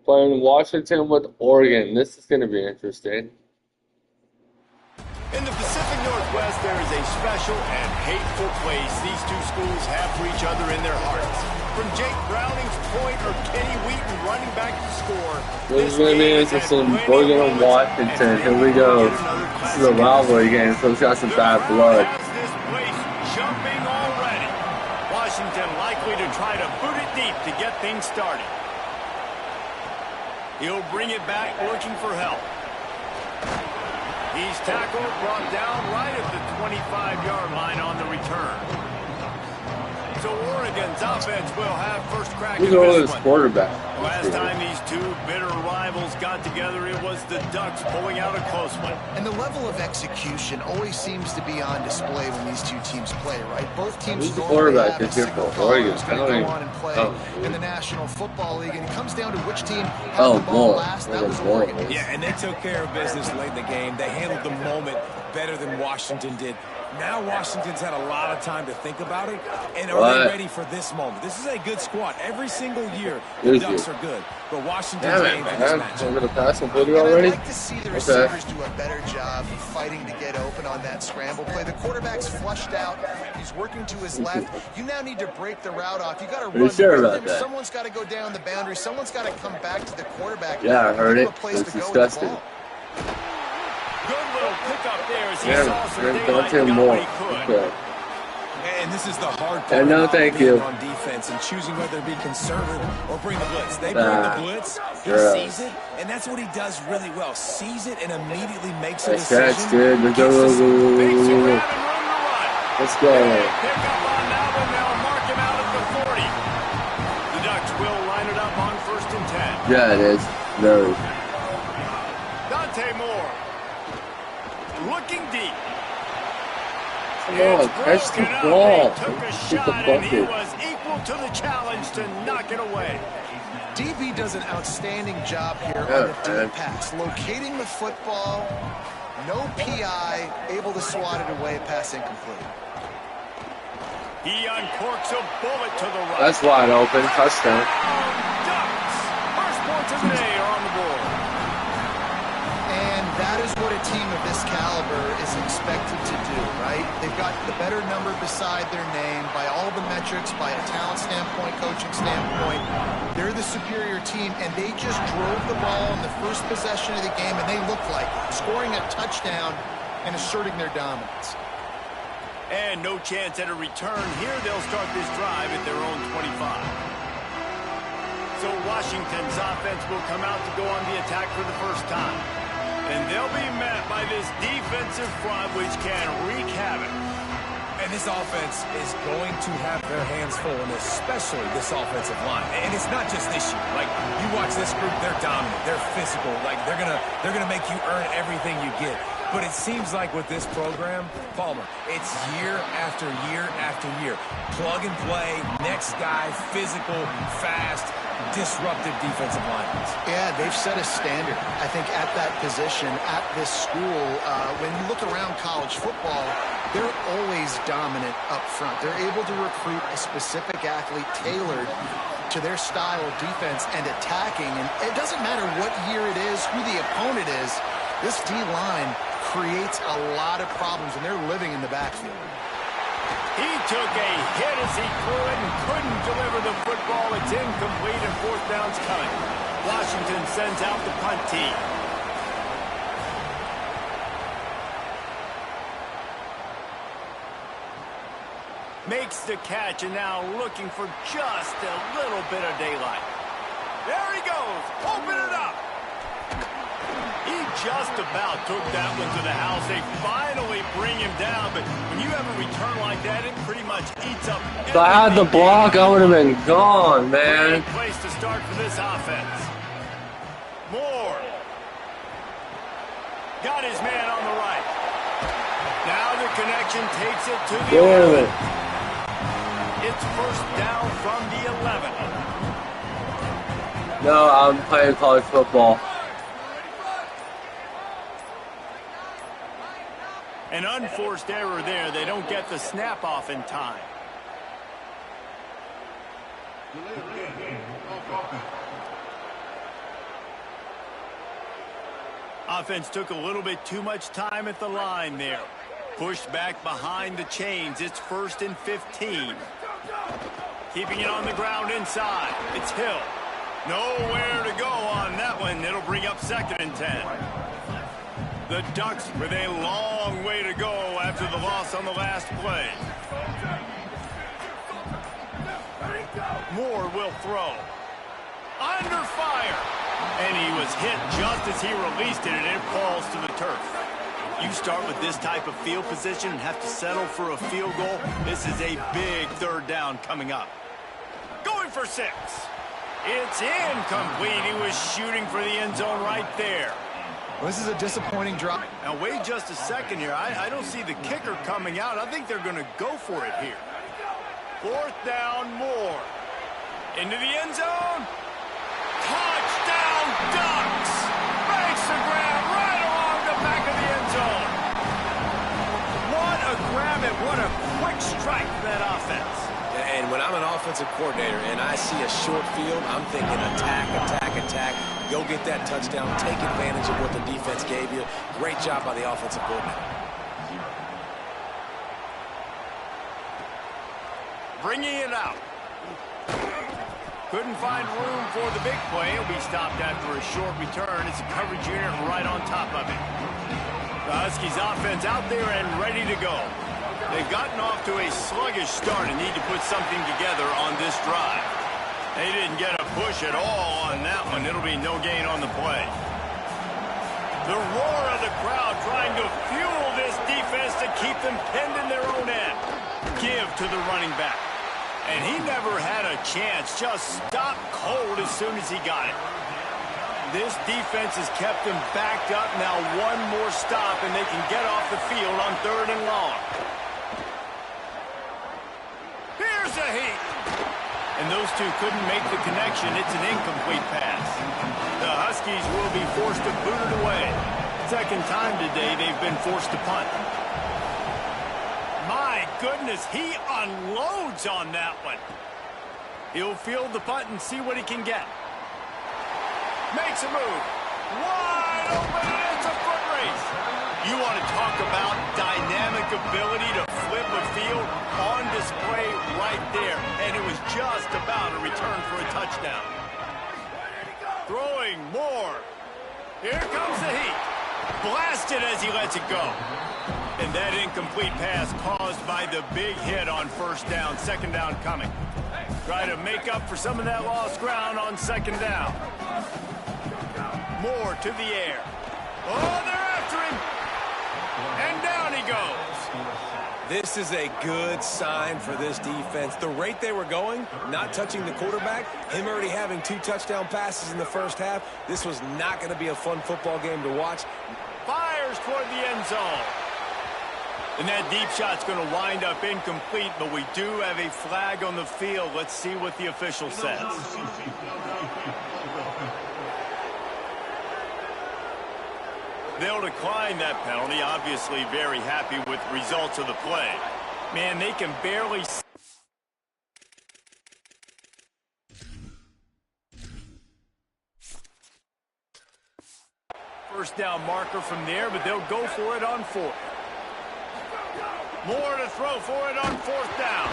Playing Washington with Oregon. This is going to be interesting. In the Pacific Northwest, there is a special and hateful place these two schools have for each other in their hearts. From Jake Browning's point or Kenny Wheaton running back to score, this is going to be interesting. Oregon and Washington. Here we go. This is a rivalry game, so it's got some bad blood. This place jumping already. Washington likely to try to boot it deep to get things started. He'll bring it back, looking for help. He's tackled, brought down right at the 25-yard line on the return. So Oregon's offense will have first crack at this one. Quarterback. Last time these two bitter rivals got together, it was the Ducks pulling out a close one. And the level of execution always seems to be on display when these two teams play, right? Both teams normally have a single caller who's going to go on and play in the National Football League, and it comes down to which team had the ball last. That was Oregon. Yeah, and they took care of business late in the game. They handled the moment better than Washington did. Now Washington's had a lot of time to think about it, and are they ready for this moment? This is a good squad. Every single year, the Ducks are good, but Washington's game for this match. I'm going to pass some video already. I'd like to see the receivers do a better job of fighting to get open on that scramble play. The quarterback's flushed out. He's working to his left. You now need to break the route off. You got to run. Sure about that? Someone's got to go down the boundary. Someone's got to come back to the quarterback. Yeah, I heard it. It's disgusting. Good little pickup there as he saw some don't daylight more. when he could. Okay. And this is the hard part no, thank you. on defense and choosing whether to be conservative or bring the blitz. They bring the blitz, he sees it, and that's what he does really well. Sees it and immediately makes a decision. That's good. Let's go. Let's go. Pick up on that one. They'll mark him out at the 40. The Ducks will line it up on 1st and 10. Yeah, it is. Very. Dante Moore. Looking deep. Come on, catch the ball. Took a shot and he was equal to the challenge to knock it away. DB does an outstanding job here on the deep pass. Locating the football, no PI, able to swat it away, pass incomplete. He uncorks a bullet to the right. That's wide open. Touchdown. Ducks. First points of the day are on the board. And that is what a team of this caliber is expected to do, right? They've got the better number beside their name by all the metrics, by a talent standpoint, coaching standpoint. They're the superior team, and they just drove the ball in the first possession of the game, and they looked like it, scoring a touchdown and asserting their dominance. And no chance at a return here. They'll start this drive at their own 25. So Washington's offense will come out to go on the attack for the first time. And they'll be met by this defensive front, which can wreak havoc. And this offense is going to have their hands full, and especially this offensive line. And it's not just this year. Like, you watch this group, they're dominant, they're physical. Like, they're gonna make you earn everything you get. But it seems like with this program, Palmer, it's year after year after year. Plug and play, next guy, physical, fast, disruptive defensive linemen. Yeah, they've set a standard, I think, at that position, at this school. When you look around college football, they're always dominant up front. They're able to recruit a specific athlete tailored to their style of defense and attacking. And it doesn't matter what year it is, who the opponent is, this D-line creates a lot of problems, and they're living in the backfield. He took a hit as he threw it and couldn't deliver the football. It's incomplete and 4th down's coming. Washington sends out the punt team. Makes the catch and now looking for just a little bit of daylight. There he goes. Open it up. He just about took that one to the house. They finally bring him down, but when you have a return like that, it pretty much eats up. If I had the block, I would have been gone, man. Great place to start for this offense. Moore. Got his man on the right. Now the connection takes it to the 11. It's 1st down from the 11. No, I'm playing college football. An unforced error there. They don't get the snap off in time. Offense took a little bit too much time at the line there. Pushed back behind the chains. It's 1st and 15. Keeping it on the ground inside. It's Hill. Nowhere to go on that one. It'll bring up 2nd and 10. The Ducks with a long way to go after the loss on the last play. Moore will throw. Under fire. And he was hit just as he released it, and it falls to the turf. You start with this type of field position and have to settle for a field goal. This is a big 3rd down coming up. Going for 6. It's incomplete. He was shooting for the end zone right there. Well, this is a disappointing drop. Now, wait just a second here. I don't see the kicker coming out. I think they're going to go for it here. 4th down, Moore. Into the end zone. Touchdown, Ducks! Makes the grab right along the back of the end zone. What a grab and what a quick strike for that offense. And when I'm an offensive coordinator and I see a short field, I'm thinking attack, attack, attack. Go get that touchdown. Take advantage of what the defense gave you. Great job by the offensive coordinator. Bringing it out. Couldn't find room for the big play. He'll be stopped after a short return. It's a coverage unit right on top of it. The Huskies offense out there and ready to go. They've gotten off to a sluggish start and need to put something together on this drive. They didn't get a push at all on that one. It'll be no gain on the play. The roar of the crowd trying to fuel this defense to keep them pinned in their own end. Give to the running back. And he never had a chance. Just stopped cold as soon as he got it. This defense has kept them backed up. Now one more stop and they can get off the field on 3rd and long. Here's a heat. And those two couldn't make the connection. It's an incomplete pass. The Huskies will be forced to boot it away. 2nd time today they've been forced to punt. My goodness, he unloads on that one. He'll field the punt and see what he can get. Makes a move. Wide open, and it's a foot race. You want to talk about dynamic ability to flip a field on display right there. And it was just about a return for a touchdown. Throwing more. Here comes the heat. Blasted as he lets it go. And that incomplete pass caused by the big hit on 1st down. 2nd down coming. Try to make up for some of that lost ground on 2nd down. Moore to the air. Oh, they're after him. And down he goes. This is a good sign for this defense. The rate they were going, not touching the quarterback, him already having 2 touchdown passes in the 1st half. This was not going to be a fun football game to watch. Fires toward the end zone. And that deep shot's going to wind up incomplete, but we do have a flag on the field. Let's see what the official says. They'll decline that penalty. Obviously very happy with the results of the play. Man, they can barely... First down marker from there, but they'll go for it on 4th. More to throw for it on 4th down.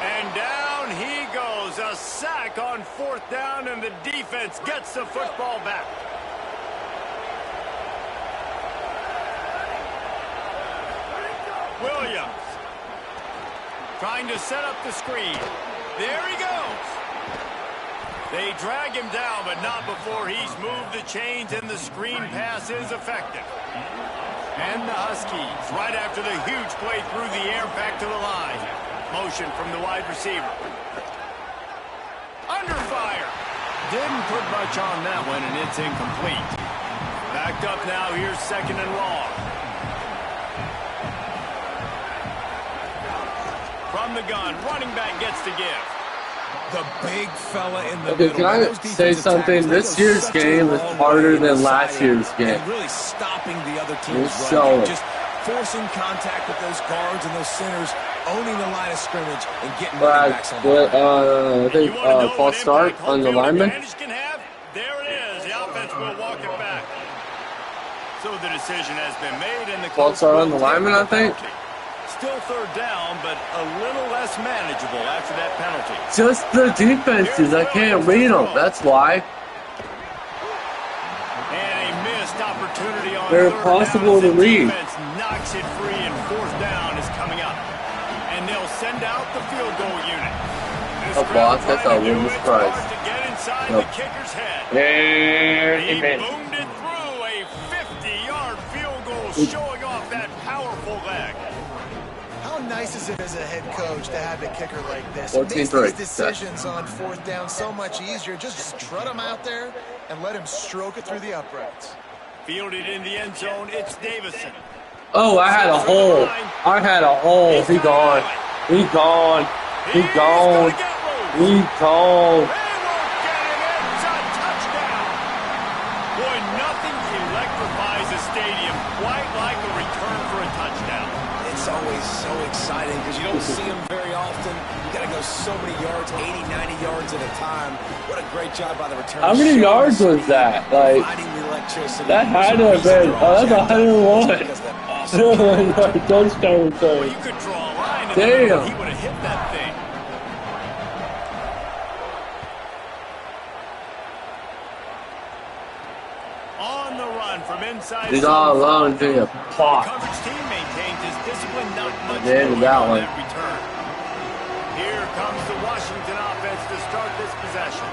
And down he goes. A sack on 4th down, and the defense gets the football back. Williams trying to set up the screen. There he goes. They drag him down, but not before he's moved the chains, and the screen pass is effective. And the Huskies, right after the huge play through the air, back to the line. Motion from the wide receiver. Under fire. Didn't put much on that one, and it's incomplete. Backed up now, here's 2nd and long. From the gun, running back gets to give. The big fella in the Okay, middle. can I say something? This year's game is harder than last year's game. Really stopping the other team's It's run. so- Just forcing contact with those guards and those centers, owning the line of scrimmage, and getting running backs on the line. I think false start on the lineman. Can have? There it is. The offense will walk it back. the decision has been made, and the False start on the lineman, I think. Still third down, but a little less manageable after that penalty. Just the defenses. I can't read them. That's why. And a missed opportunity on They're third impossible down. to read. The defense knocks it free, and fourth down is coming up. And they'll send out the field goal unit. A block, that's a win surprise. To get inside Nope. the kicker's head. He He boomed it through a 50-yard field goal, showing off that powerful leg. How nice is it as a head coach to have a kicker like this? 14-3. It makes these decisions on fourth down so much easier. Just trot him out there and let him stroke it through the uprights. Fielded in the end zone, it's Davison. Oh, I had a hole. I had a hole. He gone. He gone. He gone. He gone. They won't get him. It's a touchdown. Boy, nothing electrifies a stadium quite like a return for a touchdown. It's always so exciting because you don't see them very often. You got to go so many yards, 80, 90 yards at a time. What a great job by the return. How many yards was that? Like, that had to have been. Oh, that's 101. Touchdown return. Well, you could draw a line and Damn. he would have hit that thing. On the run from inside. He's all alone until you The pop. coverage team maintains his discipline, not much They ended that one. return. Here comes the Washington offense to start this possession.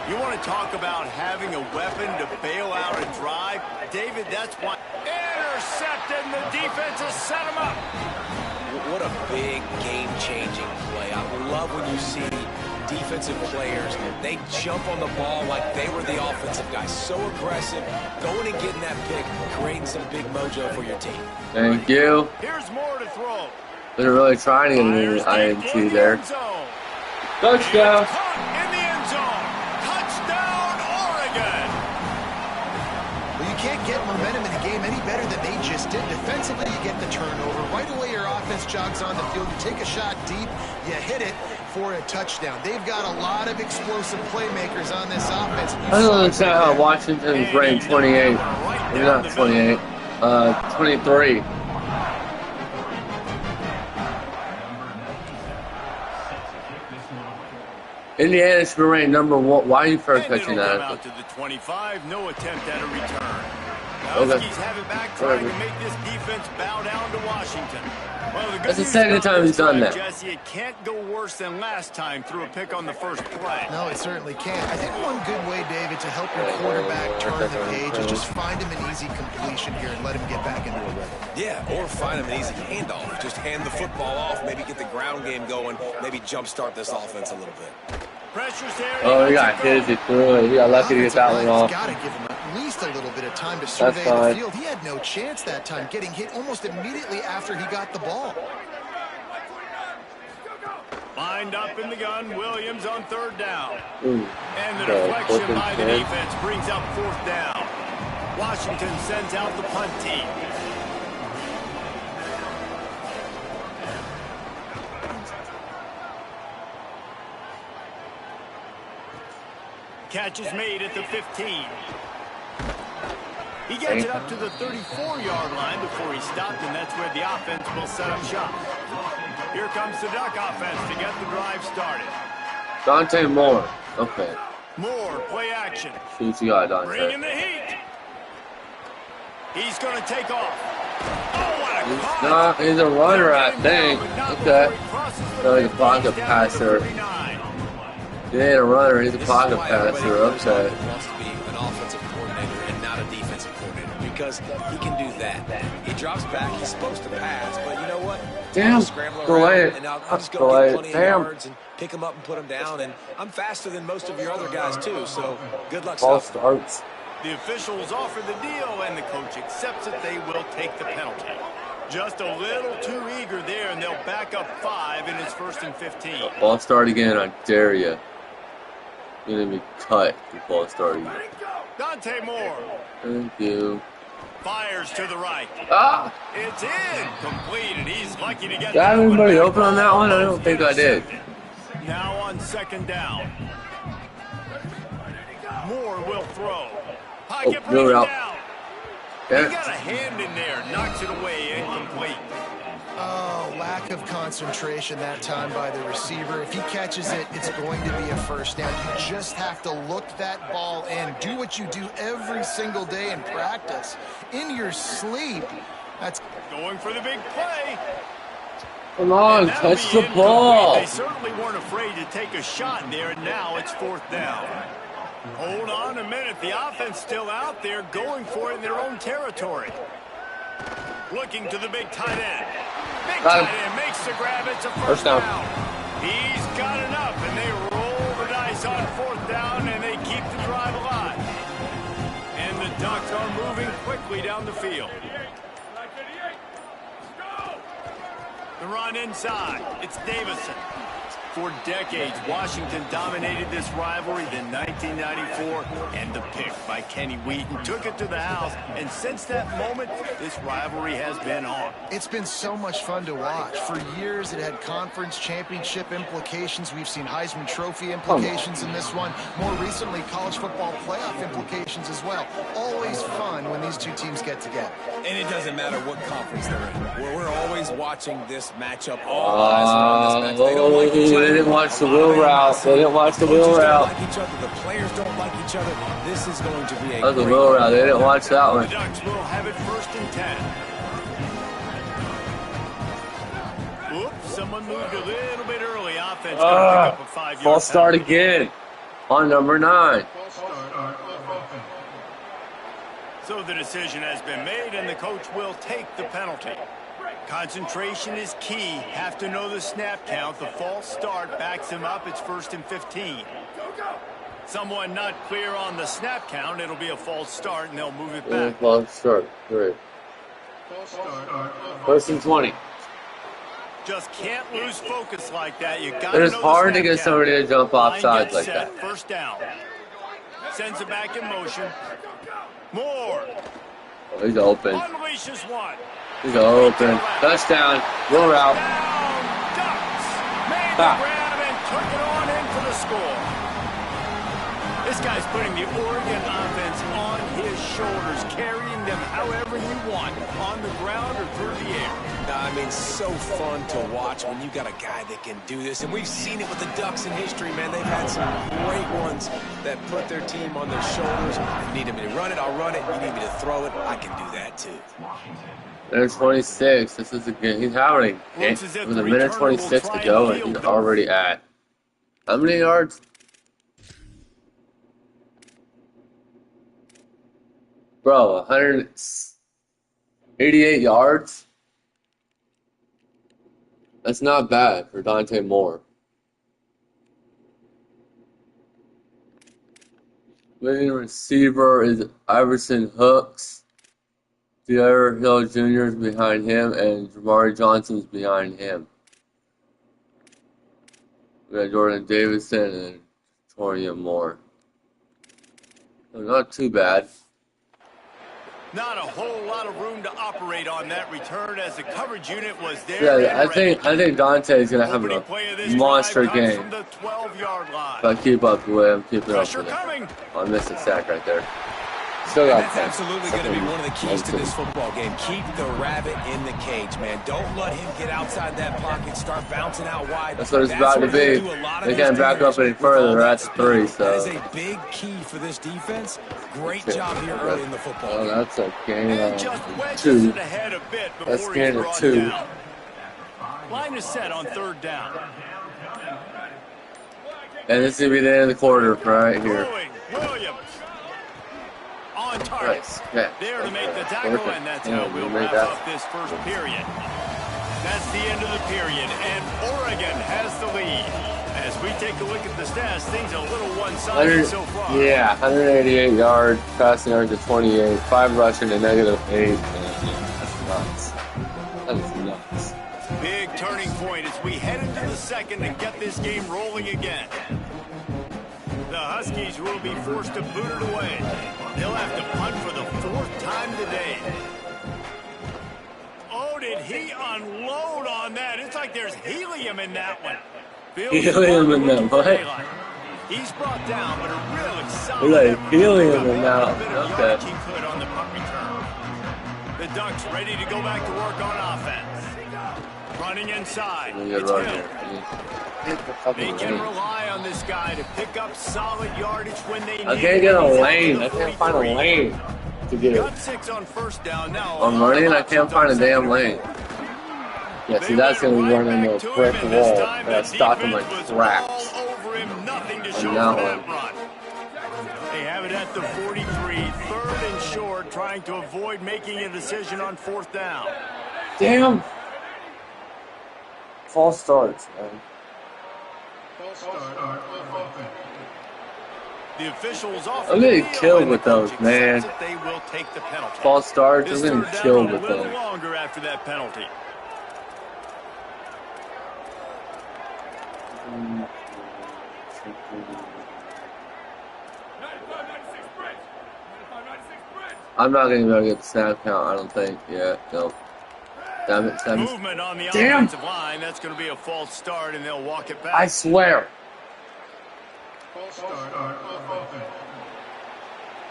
You want to talk about having a weapon to bail out a drive? David, that's why. Intercepted, and the defense has set him up. What a big game-changing play. I love when you see defensive players, they jump on the ball like they were the offensive guy. So aggressive, going and getting that pick, creating some big mojo for your team. Thank you. Here's more to throw. They're really trying to get an INT there. Touchdown. Caught in the end zone. Touchdown, Oregon. Well, you can't get momentum in a game any better than they just did. Defensively, you get the turnover. Right away, your offense jogs on the field. You take a shot deep, you hit it for a touchdown. They've got a lot of explosive playmakers on this offense. I don't understand how Washington's ranked 28. Maybe not 28. 23. Indiana should be ranked number 1. Why are you first And catching it'll come that? out to the 25. No attempt at a return. Okay. Huskies have it back, trying to make this defense bow down to Washington. Well, the good That's the news second about time this he's done drive, that. Jesse, it can't go worse than last time through a pick on the first play. No, it certainly can't. I think one good way, David, to help your quarterback turn the page is just find him an easy completion here and let him get back into a rhythm. Yeah, or find him an easy handoff. Just hand the football off, maybe get the ground game going, maybe jumpstart this offense a little bit. Pressure's there. Oh, he got hit as he threw it. He got lucky to get that one off. Got to give him at least a little bit of time to survey the field. He had no chance that time, getting hit almost immediately after he got the ball. Lined up in the gun, Williams on third down. Ooh. And the deflection by the defense brings up fourth down. Washington sends out the punt team. Catch is made at the 15. He gets it up to the 34-yard line before he stopped, and that's where the offense will set up shop. Here comes the Duck offense to get the drive started. Dante Moore. Okay. Moore, play action. Shoots, you got Dante. Bringing the heat. He's going to take off. Oh, what a He's a runner, I think. Okay. No, he's a pocket passer. He ain't a runner, he's a pocket passer. Okay. Wants to be an offensive coordinator and not a defensive coordinator because he can do that. He drops back, he's supposed to pass, but you know what? Damn, Go ahead. And I'll just go get plenty of yards and pick him up and put him down. And I'm faster than most of your other guys too, so good luck. Ball starts. The officials offer the deal, and the coach accepts it. They will take the penalty. Just a little too eager there, and they'll back up 5 in his 1st and 15. Ball start again, I dare you. You're gonna be cut before it starts again. Dante Moore. Thank you. Fires to the right. Ah! It's incomplete, and he's lucky to get Did I have that one anybody back. open on that one? I don't think I did. Now on 2nd down. Moore will throw. Pocket no brings route. down. got a hand in there, knocks it away, incomplete. Oh, lack of concentration that time by the receiver. If he catches it, it's going to be a first down. You just have to look that ball in. Do what you do every single day in practice. In your sleep. That's going for the big play. Come on, touch the ball. They certainly weren't afraid to take a shot there, and now it's 4th down. Hold on a minute. The offense still out there going for it in their own territory. Looking to the big tight end. Big tight end makes the grab. It's a first down. He's got enough, and they roll the dice on 4th down, and they keep the drive alive. And the Ducks are moving quickly down the field. The run inside. It's Davison. For decades, Washington dominated this rivalry. Then 1994, and the pick by Kenny Wheaton took it to the house. And since that moment, this rivalry has been on. It's been so much fun to watch. For years, it had conference championship implications. We've seen Heisman Trophy implications in this one. More recently, college football playoff implications as well. Always fun when these two teams get together. And it doesn't matter what conference they're in. We're always watching this matchup. All eyes are on this match. They don't like each other. They didn't watch the wheel route. They didn't watch the wheel route. Like each other. The players don't like each other. This is going to be a that was the wheel route. They didn't watch that one. The Ducks will have it 1st and 10. Oops, someone moved a little bit early. Offense going to pick up a 5-yard false start again on number 9. So the decision has been made, and the coach will take the penalty. Concentration is key. Have to know the snap count. The false start backs him up. It's 1st and 15. Someone not clear on the snap count. It'll be a false start, and they'll move it back. False start. Great. 1st and 20. Just can't lose focus like that. You got. It is hard to get somebody to jump off sides like that. 1st down. Sends it back in motion. Moore. Oh, he's open. Unleashes one. He's open. Touchdown. Wheel route. Ducks made the grab and took it on in for the score. This guy's putting the Oregon offense on his shoulders, carrying them however you want, on the ground or through the air. I mean, so fun to watch when you got a guy that can do this. And we've seen it with the Ducks in history, man. They've had some great ones that put their team on their shoulders. If you need me to run it, I'll run it. You need me to throw it, I can do that too. There's 26. This is a good. He's having with a minute 26 to go, and he's already at how many yards? Bro, 188 yards. That's not bad for Dante Moore. Leading receiver is Iverson Hooks. Pierre Hill Jr. is behind him, and Jamari Johnson's behind him. We got Jordan Davison and Toria Moore. So not too bad. Not a whole lot of room to operate on that return as the coverage unit was there. Yeah, I think Dante's gonna have a monster game. From the 12-yard line. If I keep up with him, keep it up Pressure with him. coming. I missed a sack right there. Still got That's absolutely going to be one of the keys to this football game. Keep the rabbit in the cage, man. Don't let him get outside that pocket, start bouncing out wide. That's what it's about to be. They can't back up any further. They're at 3, so. That is a big key for this defense. Great job here early in the football game. That's a game And just wedges it ahead a bit That's before game he's of brought 2. down. Line is set on 3rd down. And this is going to be the end of the quarter right here. Williams. On target. Nice. Yeah. There to make the tackle, and that's how we'll wrap up this first period. That's the end of the period, and Oregon has the lead. As we take a look at the stats, things are a little one-sided so far. Yeah, 188 yards, passing yards to 28, 5 rushing to -8. That's nuts. That is nuts. Big turning point as we head into the second and get this game rolling again. The Huskies will be forced to boot it away. They'll have to punt for the 4th time today. Oh, did he unload on that? It's like there's helium in that one. Helium in that what? He's brought down, but a real solid Like helium in that. Okay. he could on the punt return. The Ducks ready to go back to work on offense. Running inside. It's Hill. They can rely on this guy to pick up solid yardage when they need it. I can't get a lane. I can't find a lane to get it. Got 6 on first down now. I'm running and I can't find a damn lane. Yeah, see, that's going to be running into a brick wall. I got stopped in my tracks. And now They have it at the 43, 3rd and short, trying to avoid making a decision on 4th down. damn. False starts, man. The officials I'm getting killed with those, man. They will take the penalty. False starts, I'm getting killed with a little those. longer after that penalty. I'm not going to be able to get the snap count, I don't think. Yeah, no. Damn it, Sam. Movement on the Damn. offensive line. That's going to be a false start, and they'll walk it back. I swear.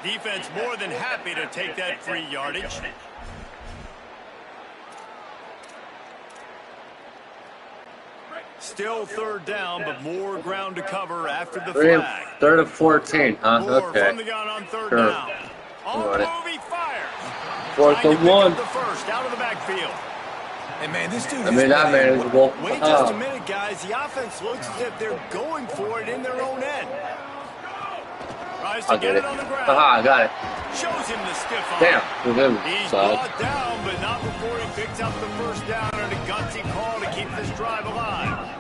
Defense more than happy to take that free yardage. Still 3rd down, but more ground to cover after the flag. 3rd and 14, huh? Moore Okay. from the gun on 3rd Sure. down. On Got the it. move, he fires. 4th Trying to and pick 1. up the first out of the backfield. Hey, man, this dude I mean, that man is a wolf. Wait just a minute, guys. The offense looks as if they're going for it in their own end. Tries to I'll get get it. it on the ground. Haha, I got it. Shows him the stiff arm. Damn. With him. He's Side. brought down, but not before he picks up the first down on a gutsy call to keep this drive alive.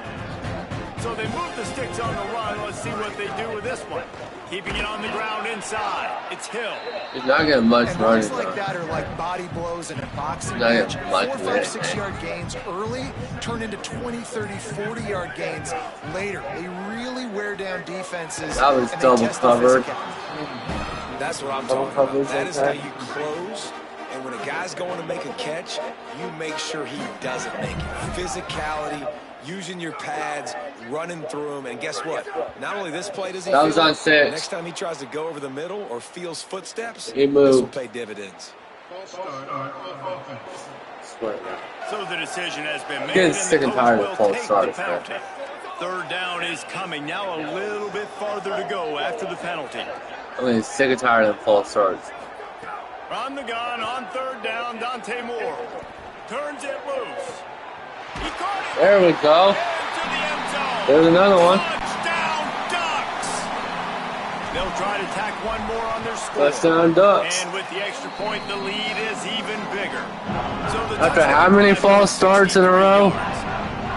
So they move the sticks on the run. Let's see what they do with this one. Keeping it on the ground inside. It's Hill. He's not getting much And running runs like time. that are like body blows in a boxing Not match. even much 4, of 5, it. 6-yard gains early turn into 20, 30, 40-yard gains later. They really wear down defenses. That was and they double test their covered. physicality. That's what I'm Double talking about. coverage That like is that. how you close. And when a guy's going to make a catch, you make sure he doesn't make it. Physicality, using your pads, running through them. And guess what? Not only this play does he That was feel on it, 6. next time he tries to go over the middle or feels footsteps, He this will moved. pay dividends. Swear. So the decision has been made. Getting and sick the and coach tired of will false take starts, the penalty. 3rd down is coming. Now a little bit farther to go after the penalty. I mean, sick and tired of false starts. On the gun on 3rd down, Dante Moore turns it loose. He caught it. There we go. Into the end zone. There's another one. Touchdown, Ducks. They'll try to tack one more on their score. Touchdown, Ducks. And with the extra point, the lead is even bigger. So the After touchdown how many drive false is starts in a 63 row? yards.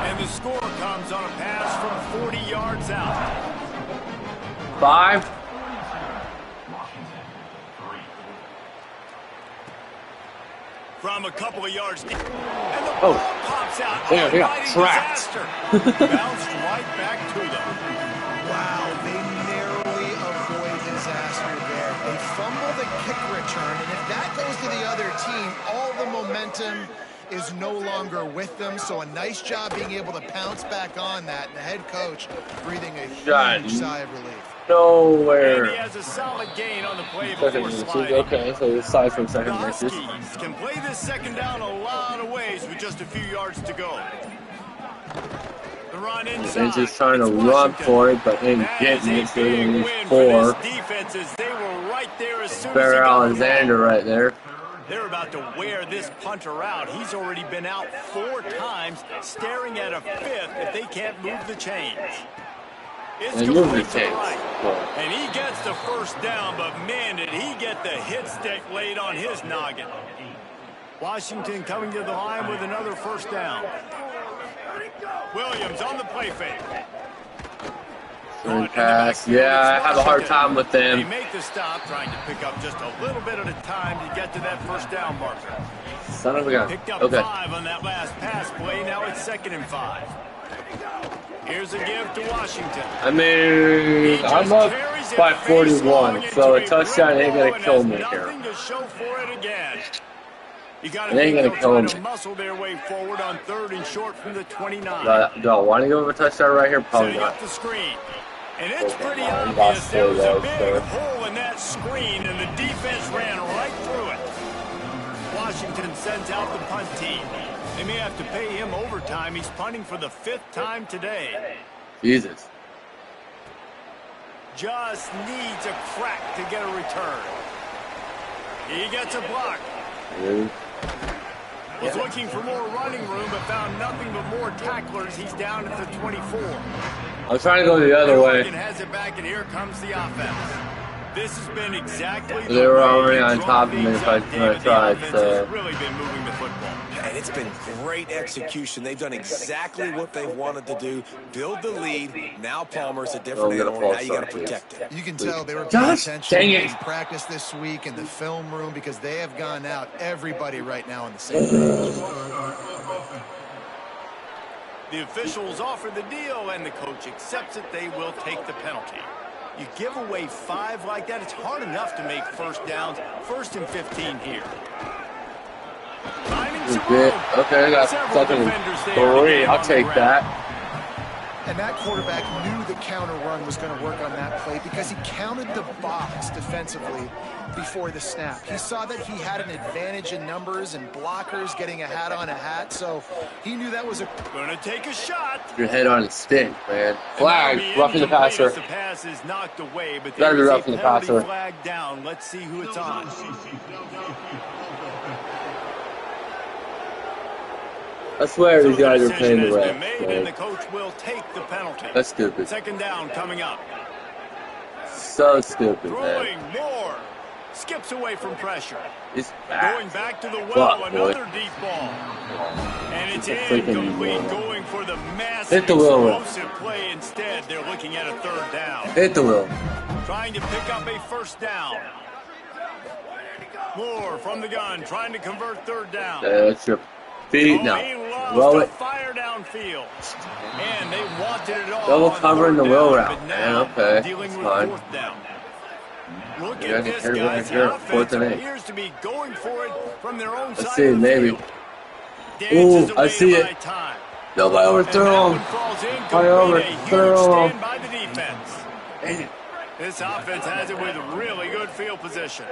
And the score comes on a pass from 40 yards out. 5. From a couple of yards deep. And the Oh. ball pops out. Damn, he got Almighty trapped. disaster. Bounced right back to them. Wow, they narrowly avoid disaster there. They fumble the kick return, and if that goes to the other team, all the momentum is no longer with them. So a nice job being able to pounce back on that. And the head coach breathing a Got huge it. sigh of relief. And he Nowhere. has a solid gain on the play Second before misses. sliding. Okay, so it's aside from The second misses. Huskies can play this second down a lot of ways with just a few yards to go. The run inside. And just trying to It's run Washington. for it, but ain't That getting is it. a They're big going to win use for 4. this defense as they were right there as soon as he Bear got the ball. Alexander right there. They're about to wear this punter out. He's already been out 4 times, staring at a 5th if they can't move the chains. It's And move the complete to the chains. right. Well, And he gets the first down, but man, did he get the hit stick laid on his noggin. Washington coming to the line with another first down. Williams on the play fake. Screen pass. Yeah, I have a hard time with They them. make the stop, trying to pick up just a little bit at a time to get to that first down marker. Son of a gun. Picked up Okay. 5 on that last pass play. Now it's 2nd and 5. Here's a give to Washington. I mean, I'm up by 41, so a touchdown ain't going to kill me here. Nothing to show for it again. You got It ain't gonna kill to me. muscle their way forward on 3rd and short from the 29. Do I want to give him a touchdown right here? Probably Setting not. up the screen. And it's pretty I'm obvious there was a lost big there. hole in that screen, and the defense ran right through it. Washington sends out the punt team. They may have to pay him overtime. He's punting for the 5th time today. Jesus. Just needs a crack to get a return. He gets a block. Really? Was looking for more running room, but found nothing but more tacklers. He's down at the 24. I was trying to go the other way. Oregon has it back, and here comes the offense. This has been exactly They were already on top of me if I tried, so. Really been moving the football. And it's been great execution. They've done exactly what they wanted to do. Build the lead. Now Palmer's a different animal. Now you got to protect it. You can tell they were paying Gosh, attention dang it. in practice this week in the film room because they have gone out everybody right now on the same page. The officials offer the deal, and the coach accepts it. They will take the penalty. You give away 5 like that, it's hard enough to make first downs. 1st and 15 here. Okay, I got fucking 3. I'll take that. And that quarterback knew the counter run was going to work on that play because he counted the box defensively before the snap. He saw that he had an advantage in numbers and blockers getting a hat on a hat, so he knew that was Gonna take a shot. Your head on his stick, man. Flag, roughing the passer. The pass is knocked away, but Gotta be there's a roughing the penalty passer. flag down. Let's see who it's on. I swear these guys are playing the ref. ref. And the coach will take the penalty. That's stupid. 2nd down coming up. So stupid, Throwing man. more. Skips away from pressure. He's back. Going back to the well. Fuck, Another deep ball. And it's incomplete. Going for the massive Hit the wheel. explosive play instead. They're looking at a 3rd down. Hit the wheel. Trying to pick up a 1st down. Moore from the gun. Trying to convert 3rd down. That's your feet now. He loves Roll to it. fire downfield. And they wanted it all. Double on covering the 3rd wheel down, route, but man. now Okay, dealing that's with fine. 4th down. Look Yeah, at this, here, guys. here, The 4th offense and 8. appears to be going for it from their own Let's side see, of the maybe. field. Dances Ooh, I away see to it. buy time. Nobody And overthrew that him. one falls I incomplete. A overthrew huge him. stand by the defense. Dang it. This offense has it with really good field position.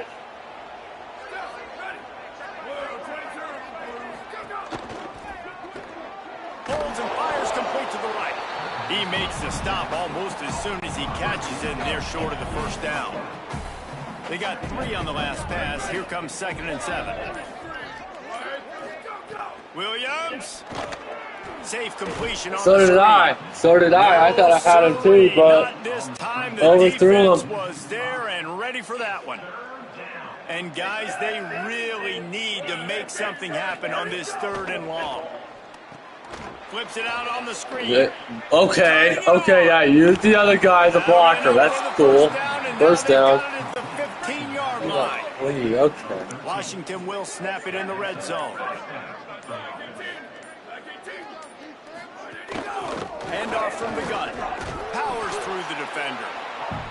Holds and fires complete to the right. He makes the stop almost as soon as he catches it, and they're short of the 1st down. They got 3 on the last pass. Here comes 2nd and 7. Williams. Safe completion on So the did I. So did I. I thought I had him too, but not this time. The overthrew defense him. was there and ready for that one. And guys, they really need to make something happen on this 3rd and long. Flips it out on the screen. Okay, yeah, use the other guy as a blocker. That's cool. 1st down. At the 15-yard line. Okay. Washington will snap it in the red zone. Handoff from the gun. Powers through the defender.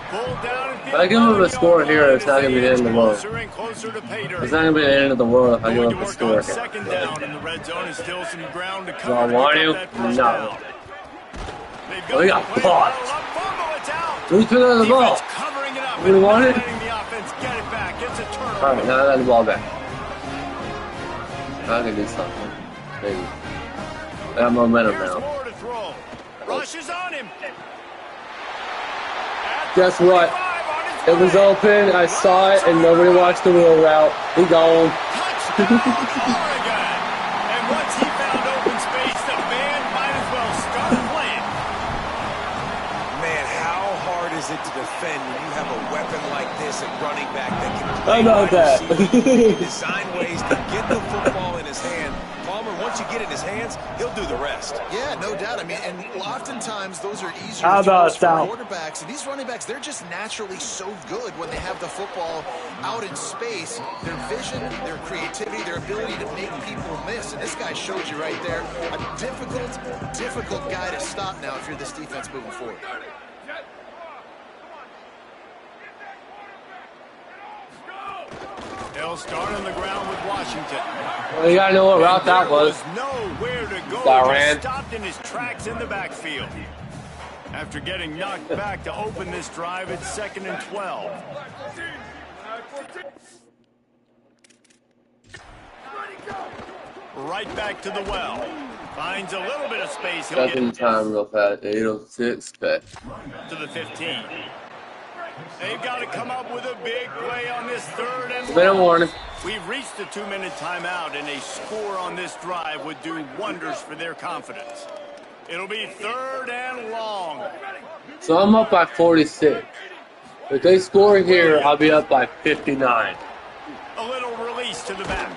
Pulled down at the If I give him a score here, it's not going to be the end of the world. closer and closer to pay dirt. It's not going to be the end of the world if I give Going up to a work score on here. 2nd down in the red zone and still some ground to Do cover. I to want pick you? up that 1st No. down. They've got We got the play blocked. bottle up. Fumble, it's out. Who's picking up the ball? Defense covering it up You and want not it? letting the offense get it back. It's a turnover. Alright, now I got the ball back. I can do something. Maybe. I got momentum Here's now. more to throw. Rushes on him. Guess what? It was open, I saw it, and nobody watched the wheel route. He gone. Touchdown, Oregon. And once he found open space, the band might as well start playing. Man, how hard is it to defend when you have a weapon like this at running back that can I play know wide that. receiver, design ways to get the football in his hand. Palmer, once you get it in his hands, he'll do the rest. Yeah, no doubt. I mean, and oftentimes those are easier How about throws for that? quarterbacks. And these running backs, they're just naturally so good when they have the football out in space. Their vision, their creativity, their ability to make people miss. And this guy showed you right there. A difficult guy to stop now if you're this defense moving forward. They'll start on the ground with Washington. Well, you gotta know what route that was. Nowhere to go. That Just ran. stopped in his tracks in the backfield. After getting knocked back to open this drive, it's 2nd and 12. right back to the well. Finds a little bit of space. He'll Second get time real fast. 8:06. Okay. to the 15. They've got to come up with a big play on this third and Minute long. warning. We've reached the 2-minute timeout, and a score on this drive would do wonders for their confidence. It'll be third and long. So I'm up by 46. If they score here, I'll be up by 59. A little release to the back.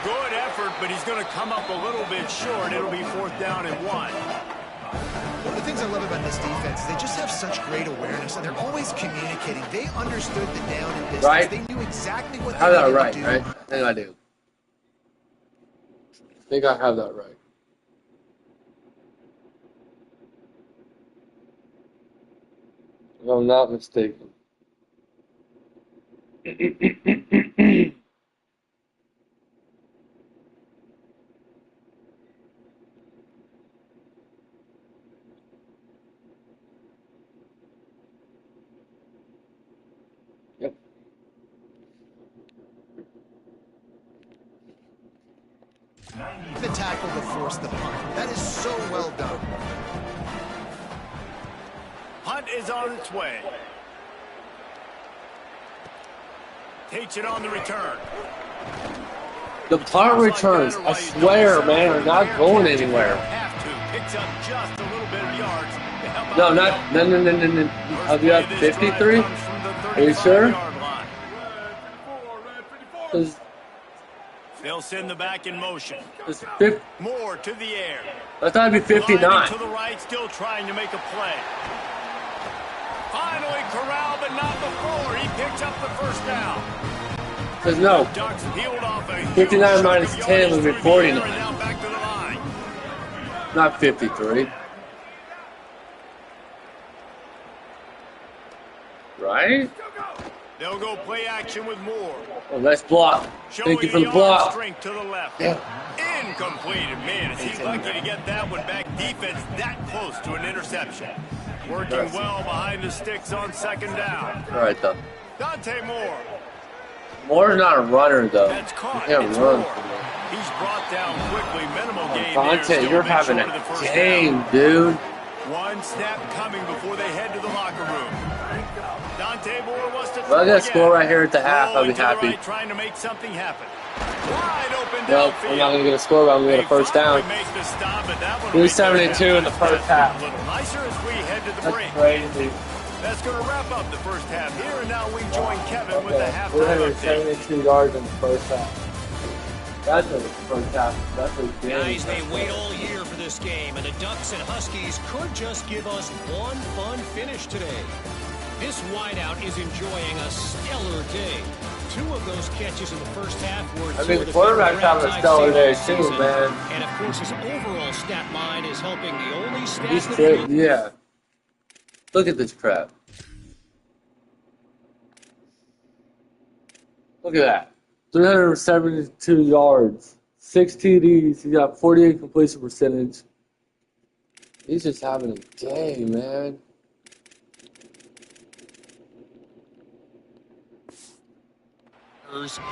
Good effort, but he's going to come up a little bit short. It'll be fourth down and 1. One of the things I love about this defense is they just have such great awareness, and they're always communicating. They understood the down and distance. Right. They knew exactly what I have they that needed right, to do. right? I think I do. I think I have that right. If I'm not mistaken. Yep. The tackle to force the punt. That is so well done. Punt is on its way. Takes it on the return. The punt returns, I swear, man, are not going anywhere. Have to. Picks up just a little bit of yards to help No, out not, the no. I'll be up 53? Are you sure? 'Cause They'll send the back in motion. it's 50, More to the air. I thought it'd be 59. Lining to the right, still trying to make a play. Finally corralled, but not before. He picks up the first down. Because no, Ducks peeled off a huge 59 chunk minus of 10 yardage would be through the air 49. and now back to the line. not 53. Right? They'll go play action with Moore. Oh, nice block. Thank you for the arm block. strength to the left. Yeah. Incomplete. Man, is he lucky to get that one back. Defense that close to an interception. Working well behind the sticks on second down. All right, though. Dante Moore. Moore's not a runner, though. That's caught. He can't It's run. Moore. He's brought down quickly. Minimal gain there. Dante, Still you're a bit having short of the a first game, down. dude. One snap coming before they head to the locker room. Dante Moore wants to If I throw get a again. score right here at the half, I'll be Rolling to the happy. right, trying to make something happen. Wide open Nope, downfield. I'm not going to get a score, but I'm going to get a first down. 372 in the first half. A little nicer as we head to the That's break. crazy. That's going to wrap up the first half here, and now we join Kevin with the Okay, halftime update. 472 yards in the first half. That's a first half. That's a game. Guys, they wait all year for this game, and the Ducks and Huskies could just give us one fun finish today. This wideout is enjoying a stellar day. 2 of those catches in the first half were I mean, the quarterback's having a stellar day too, man. And of course, his overall stat line is helping the only stat He's that great. Yeah. Look at this crap. Look at that. 372 yards. 6 TDs. He got 48 completion percentage. He's just having a day, man.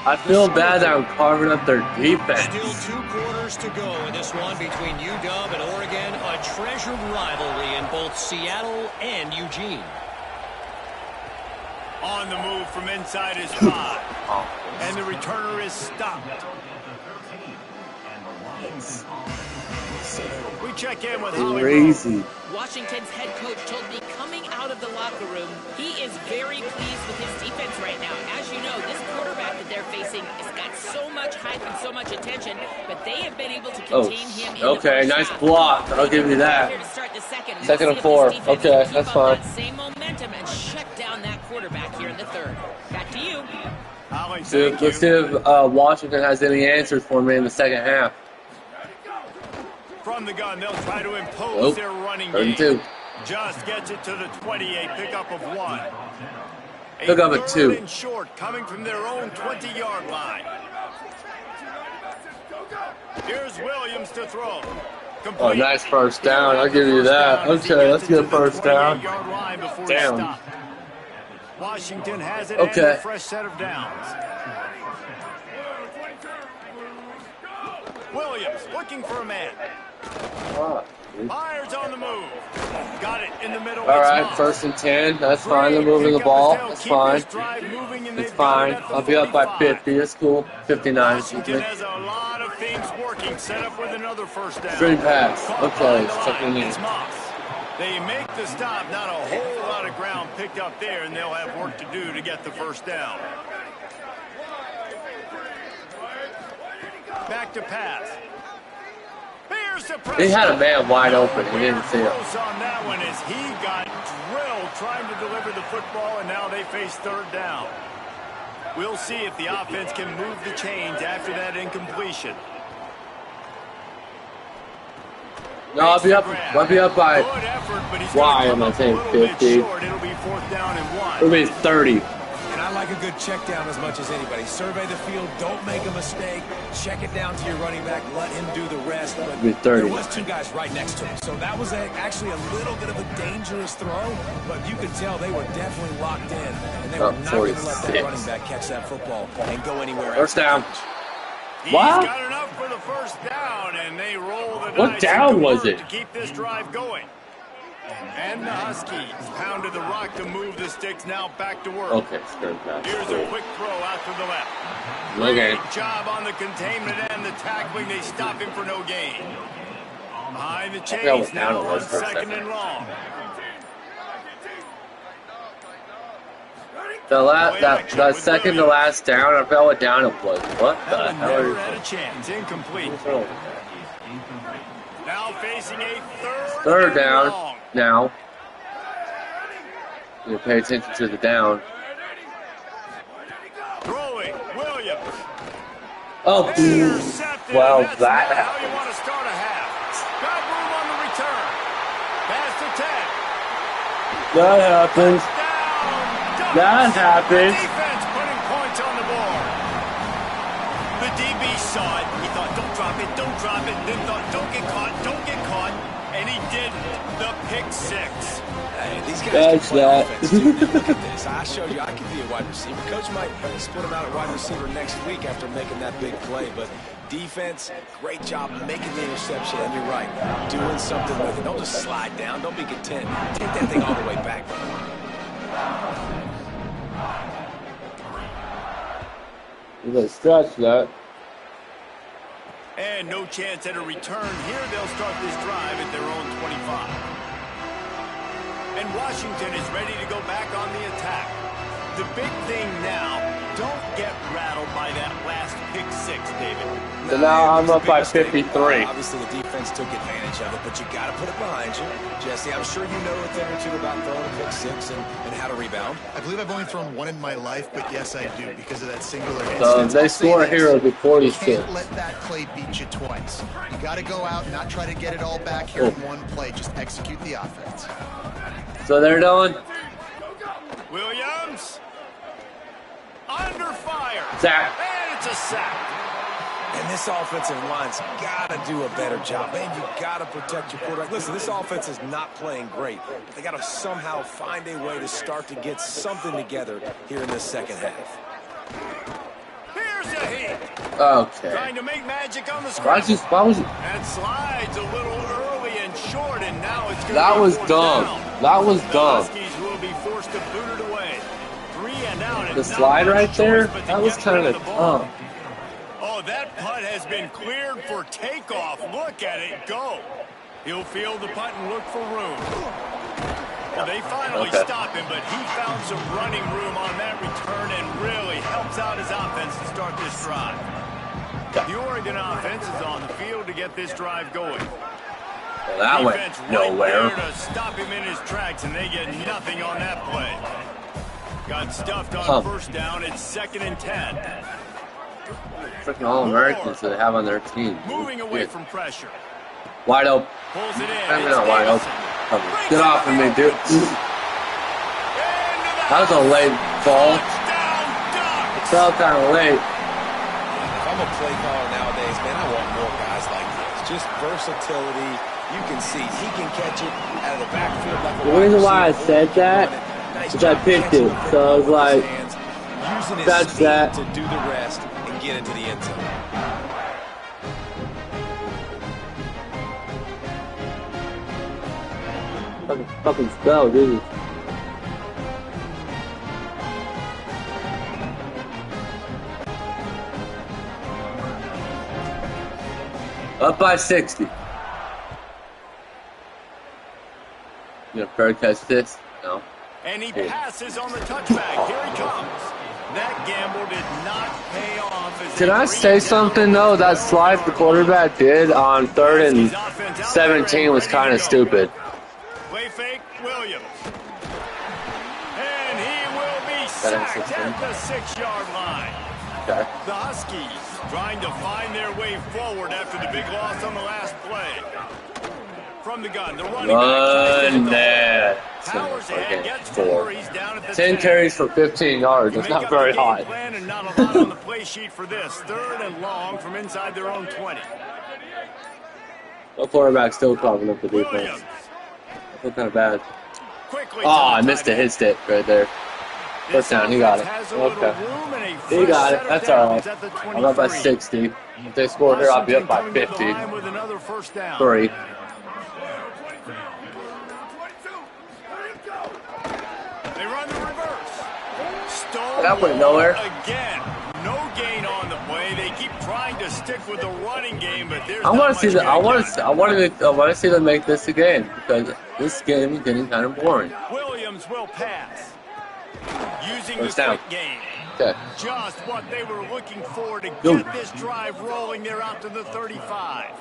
I feel bad that I'm carving up their defense. Still 2 quarters to go in this one between UW and Oregon, a treasured rivalry in both Seattle and Eugene. On the move from inside his 5. And the returner is stopped. We check in with Holly Crazy. Washington's head coach told me coming out of the locker room, he is very pleased with his defense right now. As you know, this quarterback that they're facing has got so much hype and so much attention, but they have been able to contain him in the Okay, first nice half. block. I'll give you Here that. to start the second. Second and We'll see if 4. this defense Okay, can keep that's up fine. that same momentum and shut down that quarterback here in the third. Back to you. Holly, Let's see if Washington has any answers for me in the second half. From the gun, they'll try to impose Nope. their running 32. game. Just gets it to the 28, pickup of 1. Pickup of 2. Third and short, coming from their own 20-yard line. Here's Williams to throw. Complete. Oh, nice first down. I'll give you that. Okay, let's get a first down. Damn. Damn. Washington has it Okay. and a fresh set of downs. Williams looking for a man. Myers on the move. Got it in the middle. All right, 1st and 10. That's fine. They're moving the ball. That's fine. It's fine. I'll be up by 50. It's cool. 59. Washington has a lot of things working. Set up with another first down. Screen pass. Okay, second in. It's Moss. They make the stop. Not a whole lot of ground picked up there, and they'll have work to do to get the first down. Back to pass. He had a man wide open. He didn't see him. On that one as he got drilled trying to deliver the football, and now they face third down. We'll see if the offense can move the chains after that incompletion. No, I'll be up by. Why am I saying 50? It'll be 4th down and 1. It'll be 30. And I like a good check down as much as anybody. Survey the field, don't make a mistake. Check it down to your running back, let him do the rest. But there was 2 guys right next to him. So that was actually a little bit of a dangerous throw, but you could tell they were definitely locked in. And they were not going to let that running back catch that football and go anywhere else. First down. He's Wow. got enough for the first down, and they roll the What dice down was it? to keep this drive going. And the Huskies pounded the rock to move the sticks, now back to work. Okay, screen pass. Here's a quick throw out to the left. Okay. Great job on the containment and the tackling. They stop him for no gain. Behind the chains now on 2nd and long. That second to last down, I forgot what down it was. What the That one hell? never had a chance. Incomplete. Now facing a Third down. long. Now. You pay attention to the down. Throwing, Williams. Oh, Intercepted, well, and that's that not how you happened. want to start a half. Got room on the return. Pass to 10. That happens. Down. That happens. Defense putting points on the board. The DB saw it. He thought, don't drop it, don't drop it. Then thought, don't get caught, don't get caught. And he didn't. The pick 6. Hey, these guys That's can play that. offense too. Look at this. I showed you I can be a wide receiver. Coach might split him out at wide receiver next week after making that big play, but defense, great job making the interception, and you're right, doing something with it. Don't just slide down. Don't be content. Take that thing all the way back. You gotta stretch that. And no chance at a return here. They'll start this drive at their own 25. And Washington is ready to go back on the attack. The big thing now, don't get rattled by that last pick 6, David. So now I'm up by 53. Obviously, the defense took advantage of it, but you got to put it behind you. Jesse, I'm sure you know a thing or two about throwing a pick 6 and how to rebound. I believe I've only thrown one in my life, but yes, I do, because of that singular So instance. they I'll say score this, here, it'll be you 46. can't let that play beat you twice. You got to go out and not try to get it all back here in one play. Just execute the offense. So they're done. Williams. Under fire. Sack. And it's a sack. And this offensive line's got to do a better job. Man, you got to protect your quarterback. Listen, this offense is not playing great, but they got to somehow find a way to start to get something together here in this second half. Here's a heat. Okay. Trying to make magic on the screen. Why was it? And slides a little early and short, and now it's going to That be was fourth dumb. down. That was The dumb. Huskies will be forced to boot it away. 3 and out. The slide right there, that was kind of dumb. Oh, that putt has been cleared for takeoff. Look at it go. He'll field the putt and look for room. Well, they finally stop him, but he found some running room on that return and really helps out his offense to start this drive. The Oregon offense is on the field to get this drive going. Well, that went Defense nowhere. right there to stop him in his tracks, and they get nothing on that play. Got stuffed on first down. It's 2nd and 10. Freaking All-Americans that they have on their team. Moving away from pressure. Wide open. Pulls it in. I mean, It's not wide Davison. open. Get off of me, dude. That was a late ball. Touchdown, It Ducks. felt kind of late. If I'm a play caller nowadays, man, I want more guys like this. Just versatility. You can see he can catch it out of the backfield like a The wide reason why I receiver. said that Nice is I job picked catching it, the so I was football like, with his hands, using his that's speed that. to do the rest and get into the end zone. Fucking spell, dude. Up by 60. You gonna fair catch this? No. And he passes on the touchback. Here he comes. That gamble did not pay off. Can I say something though? That slide the quarterback did on 3rd and 17 was kind of stupid. Play fake, Williams. And he will be sacked at the 6-yard line. Okay. The Huskies trying to find their way forward after the big loss on the last play. From the gun, the running back. Powers ahead, gets 4. He's down at the 10 carries for 15 yards. That's not very high. And not a lot on the play sheet for this. 3rd and long from inside their own 20. The quarterback still clogging up the defense. That's kind of bad. Oh, I missed a hit stick right there. First down, he got it. Okay. He got it. That's all right. I'm up by 60. If they score here, I'll be up by 50. 3. They run the reverse. That went nowhere. Again, no gain on the play. They keep trying to stick with the running game, but there's I want to see that. I want to see them make this a game because this game is getting kind of boring. Williams will pass. Using First the down. quick game. Okay. Just what they were looking for to get this drive rolling. They're out to the 35.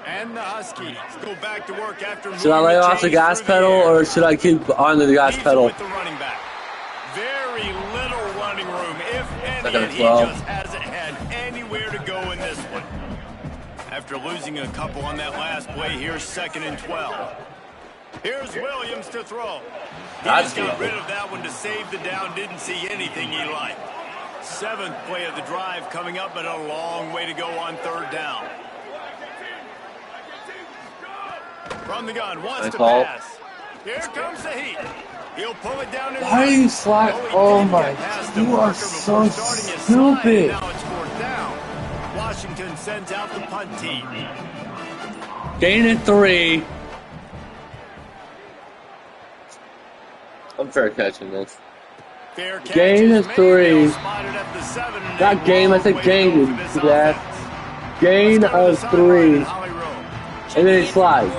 And the Huskies go back to work after. Should I lay off the gas pedal or should I keep on the gas pedal? With the running back. Very little running room, if any, and he 12. just hasn't had anywhere to go in this one. After losing a couple on that last play, here's 2nd and 12. Here's Williams to throw. He just got rid of that one to save the down. Didn't see anything he liked. 7th play of the drive coming up, but a long way to go on 3rd down. From the gun, wants to pass. Here comes the heat. He'll pull it down. Why are you slide? Oh my! You are so stupid. Now it's 4th down. Washington sends out the punt team. Gain at 3. I'm fair catching this. Gain of 3. Not game, I said gain. That. Gain of 3. And then he slides.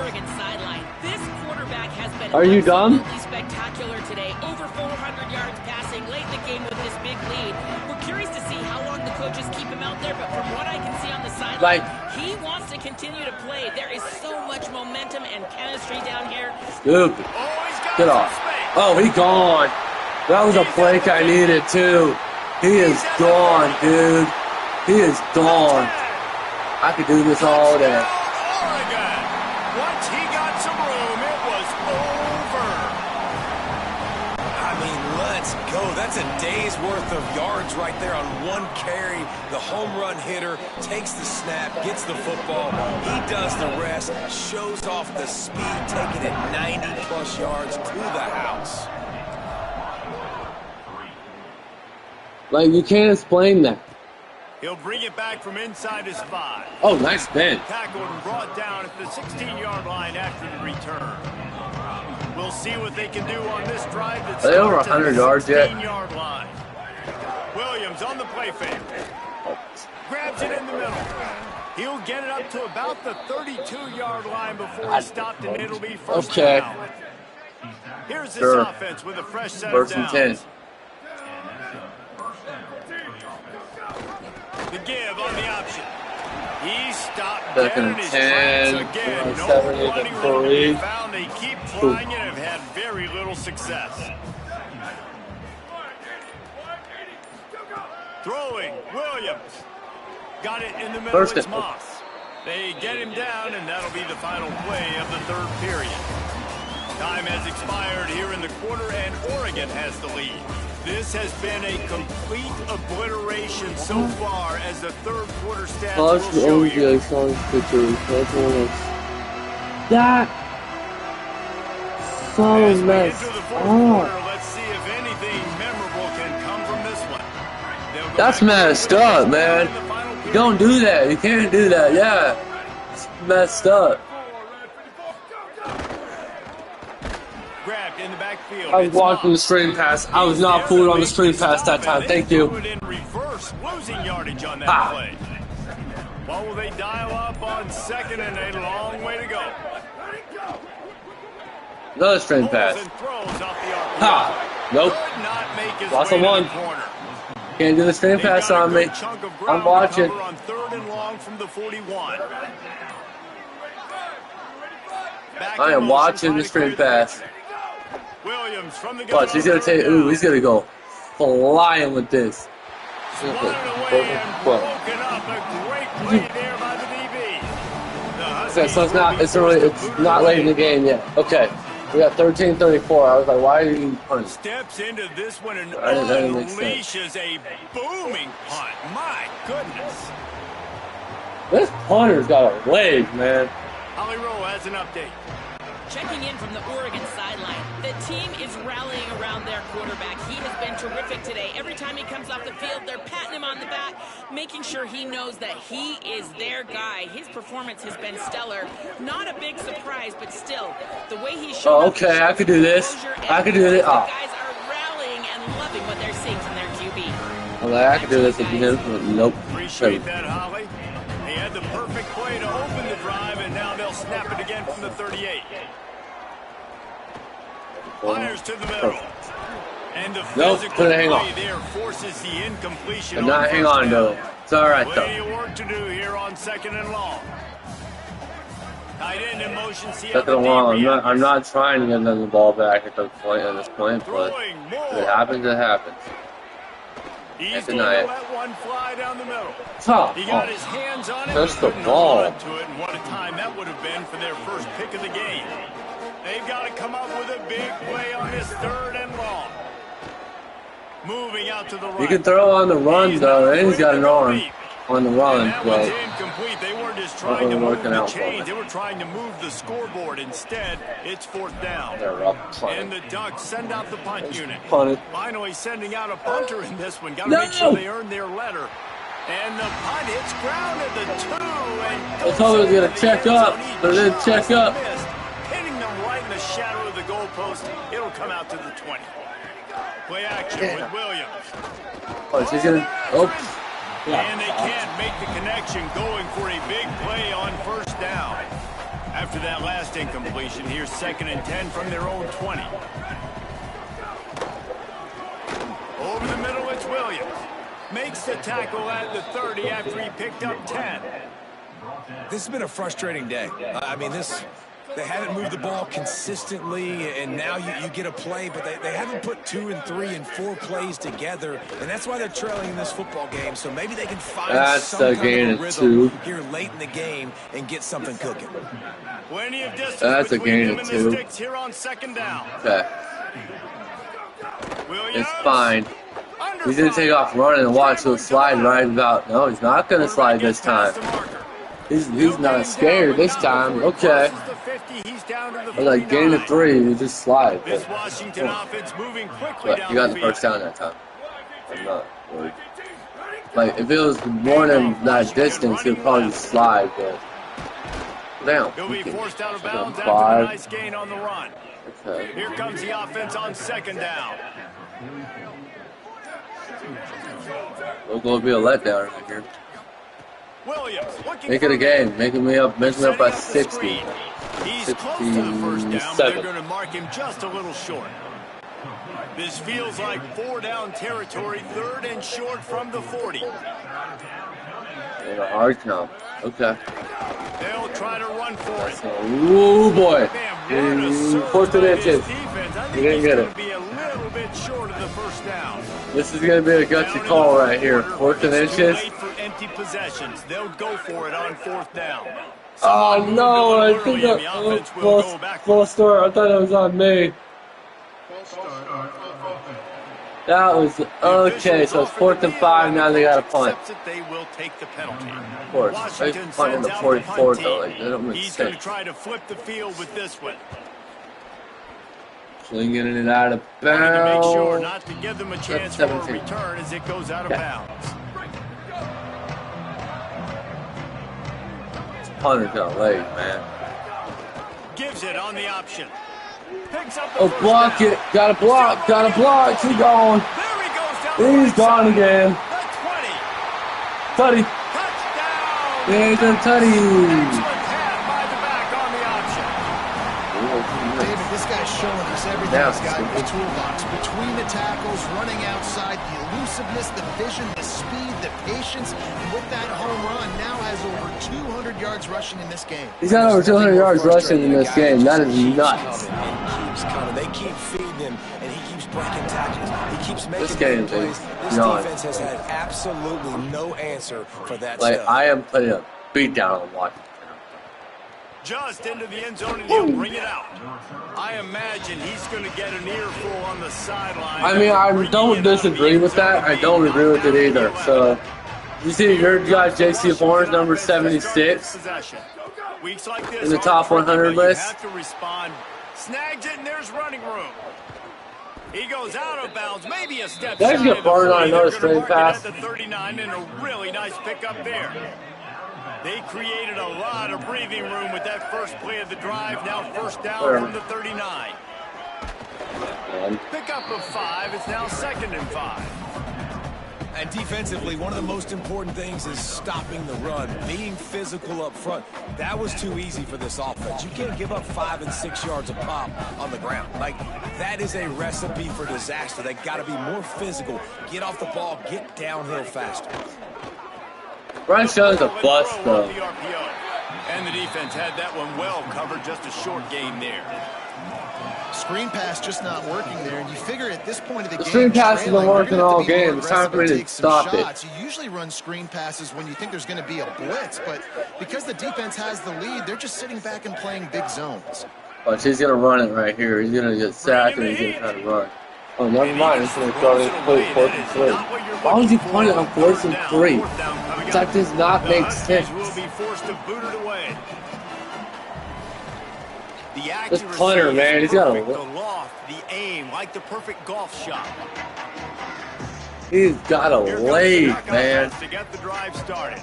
Are you dumb? Spectacular today. Over 400 yards passing late in the game with this big lead. We're curious to see how long the coaches keep him out there, but from what I can see on the sideline, he wants to continue to play. There is so much momentum and chemistry down here. Stupid. Get off. Oh, he gone. That was a break I needed too. He is gone, dude. He is gone. I could do this all day. Once he got some room, it was over. I mean, let's go. That's a day's worth of yards right there on one carry. The home run hitter takes the snap, gets the football. He does the rest, shows off the speed, taking it 90-plus yards to the house. Like, you can't explain that. He'll bring it back from inside his 5. Oh, nice bend. Tackled and brought down at the 16-yard line after the return. We'll see what they can do on this drive. Are they over 100 yards yet? 16-yard line. Williams on the play fake. Grabs it in the middle. He'll get it up to about the 32-yard line before he stopped, and it'll be first down. Here's this offense with a fresh set of downs. 1st and 10. The give on the option. He stopped 2nd dead in and his 10. tracks again. No 7 running and room to be 3. found. They keep trying and have had very little success. Throwing, Williams. Got it in the middle. It's Moss. They get him down, and that'll be the final play of the 3rd period. Time has expired here in the quarter, and Oregon has the lead. This has been a complete obliteration so far as the 3rd quarter stats will show you. That so messed up. Let's see if anything memorable can come from this one. That's messed up, man. You don't do that. You can't do that. Yeah. It's messed up. field. I was watching the screen pass. I was not fooled on the screen pass that time. Thank you. In reverse, losing yardage on that play. What will they dial up on second and a long way to go? Another screen pass. Ha! Nope. Lost on one. Can't do the screen pass on me. I'm watching. On third and long from the 41. I am watching the screen pass. Williams from the Watch, he's gonna take. Ooh, he's gonna go flying with this. Okay, so it's not late in the game yet. Okay, we got 13:34. I was like, why are you punting? Steps into this one and unleashes a booming punt. My goodness. This punter's got a leg, man. Holly Rowe has an update. Checking in from the Oregon sideline, the team is rallying around their quarterback. He has been terrific today. Every time he comes off the field, they're patting him on the back, making sure he knows that he is their guy. His performance has been stellar. Not a big surprise, but still, the way he's shown up. Okay, I could do this. I could do this. The guys are rallying and loving what they're seeing from their QB. Well, I could do this. Nope. Appreciate that, Holly. He had the perfect play to open the drive, and now they'll snap it again from the 38. Fires to the middle. And the physical play there forces the incompletion. And not hang on to it. It's all right, though. Plenty of work to do here on second and long. Tight end in motion. Second and long. I'm not trying to get the ball back at this point, but if it happens, it happens. He's going to let one fly down the middle. He got his hands on it. That's the ball. To it, and what a time that would have been for their first pick of the game. They've got to come up with a big play on this third and long. Moving out to the right. You can throw on the run, though, and he's got an arm on the run. That was incomplete. They weren't just trying to move the chains. They were trying to move the scoreboard. Instead, it's fourth down. And the Ducks send out the punt unit. Finally sending out a punter in this one. Got to make sure they earn their letter. And the punt hits ground at the 2. I thought he was going to check up, but it didn't check up. Pinning them right in the shadow of the goalpost. It'll come out to the 20. Play action with Williams. Oh, she's going to... Oh. And they can't make the connection, going for a big play on first down. After that last incompletion, here's 2nd and 10 from their own 20. Over the middle, it's Williams. Makes the tackle at the 30 after he picked up 10. This has been a frustrating day. I mean, they haven't moved the ball consistently, and now you get a play, but they haven't put 2 and 3 and 4 plays together, and that's why they're trailing in this football game. So maybe they can find some kind of a rhythm here late in the game and get something cooking. Plenty of distance between them and the sticks here on 2nd down. Okay. It's fine. He's going to take off running and watch him slide right about. No, he's not going to slide this time. He's not scared this time. Okay. I was like, gain of 3, you just slide. But you got the first down that time. I'm not worried. Like, if it was more than that distance, he'd probably slide, but. Damn. He'll be forced out of bounds after a nice gain on the run. Okay. Here comes the offense on 2nd down. It's going to be a letdown right here. Williams, make it a game. Making me up by 60. He's close to the first down, but they're going to mark him just a little short. This feels like 4 down territory, 3rd and short from the 40. And a hard count. Okay. They'll try to run for it. Oh boy. 4th and inches. You didn't get it. Be a little bit short of the first down. This is going to be a gutsy call right here. 4th and inches. Empty possessions. They'll go for it on 4th down. Oh no, I think that false start. I thought it was on me. That was okay, so it's 4th and 5, now they got a punt. They will take the penalty. Of course. They punt in the 44 though, like they don't make sense. He's going to try to flip the field with this one. Slinging it out of bounds. Make sure not to give them a chance for a return as it goes out of bounds. Punter's got a leg, man. Gives it on the option. Picks up the Oh, first block down. it. Gotta block. Gotta block. Keep going. There he goes down the He's right gone side. again. The 20. Tutty. Touchdown. There's a tutty. Excellent pass by the back on the option. David, this guy's showing us everything Yeah, he's got in his toolbox. Between the tackles, running outside, the elusiveness, the vision, the speed, the patience. And with that home run, now has over 200 yards rushing in this game. He's got over 200 yards rushing in this game. That is nuts. Keeps coming. They keep feeding him, and he keeps breaking tackles. He keeps making This game plays. is This nuts. defense has had absolutely no answer for that Like, stuff. I am putting a beat down on Washington. Just into the end zone, and he'll bring it out. I imagine he's going to get an earful on the sideline. I mean, I don't disagree with that. I don't agree with it either. So, you see your guy, J.C. Horns, number 76, Weeks like this, in the top 100 list. You have to respond. Snags it, and there's running room. He goes out of bounds, maybe a step Did I just shy get of the burned on 40. another They're gonna straight mark it pass? at the 39, and a really nice pickup there. They created a lot of breathing room with that first play of the drive. Now first down from the 39. Pickup of 5. It's now 2nd and 5. And defensively, one of the most important things is stopping the run, being physical up front. That was too easy for this offense. You can't give up 5 and 6 yards a pop on the ground. Like, that is a recipe for disaster. They got to be more physical, get off the ball, get downhill faster. Brian Show's a bust, though. And the defense had that one well covered, just a short gain there. Screen pass just not working there, and you figure at this point of the game, screen pass has been working all game. It's It's time for me to stop it. You usually run screen passes when you think there's going to be a blitz, but because the defense has the lead, they're just sitting back and playing big zones. But he's going to run it right here. He's going to get sacked and he's going to try to run. Oh, never mind. He's going to throw it play 4th and 3. Why would you put it on 4th and 3? That does not make sense. Will be forced to boot it away. This punter, man, he's got a... The loft, the aim, like the perfect golf shot. He's got a leg, man. To get the drive started.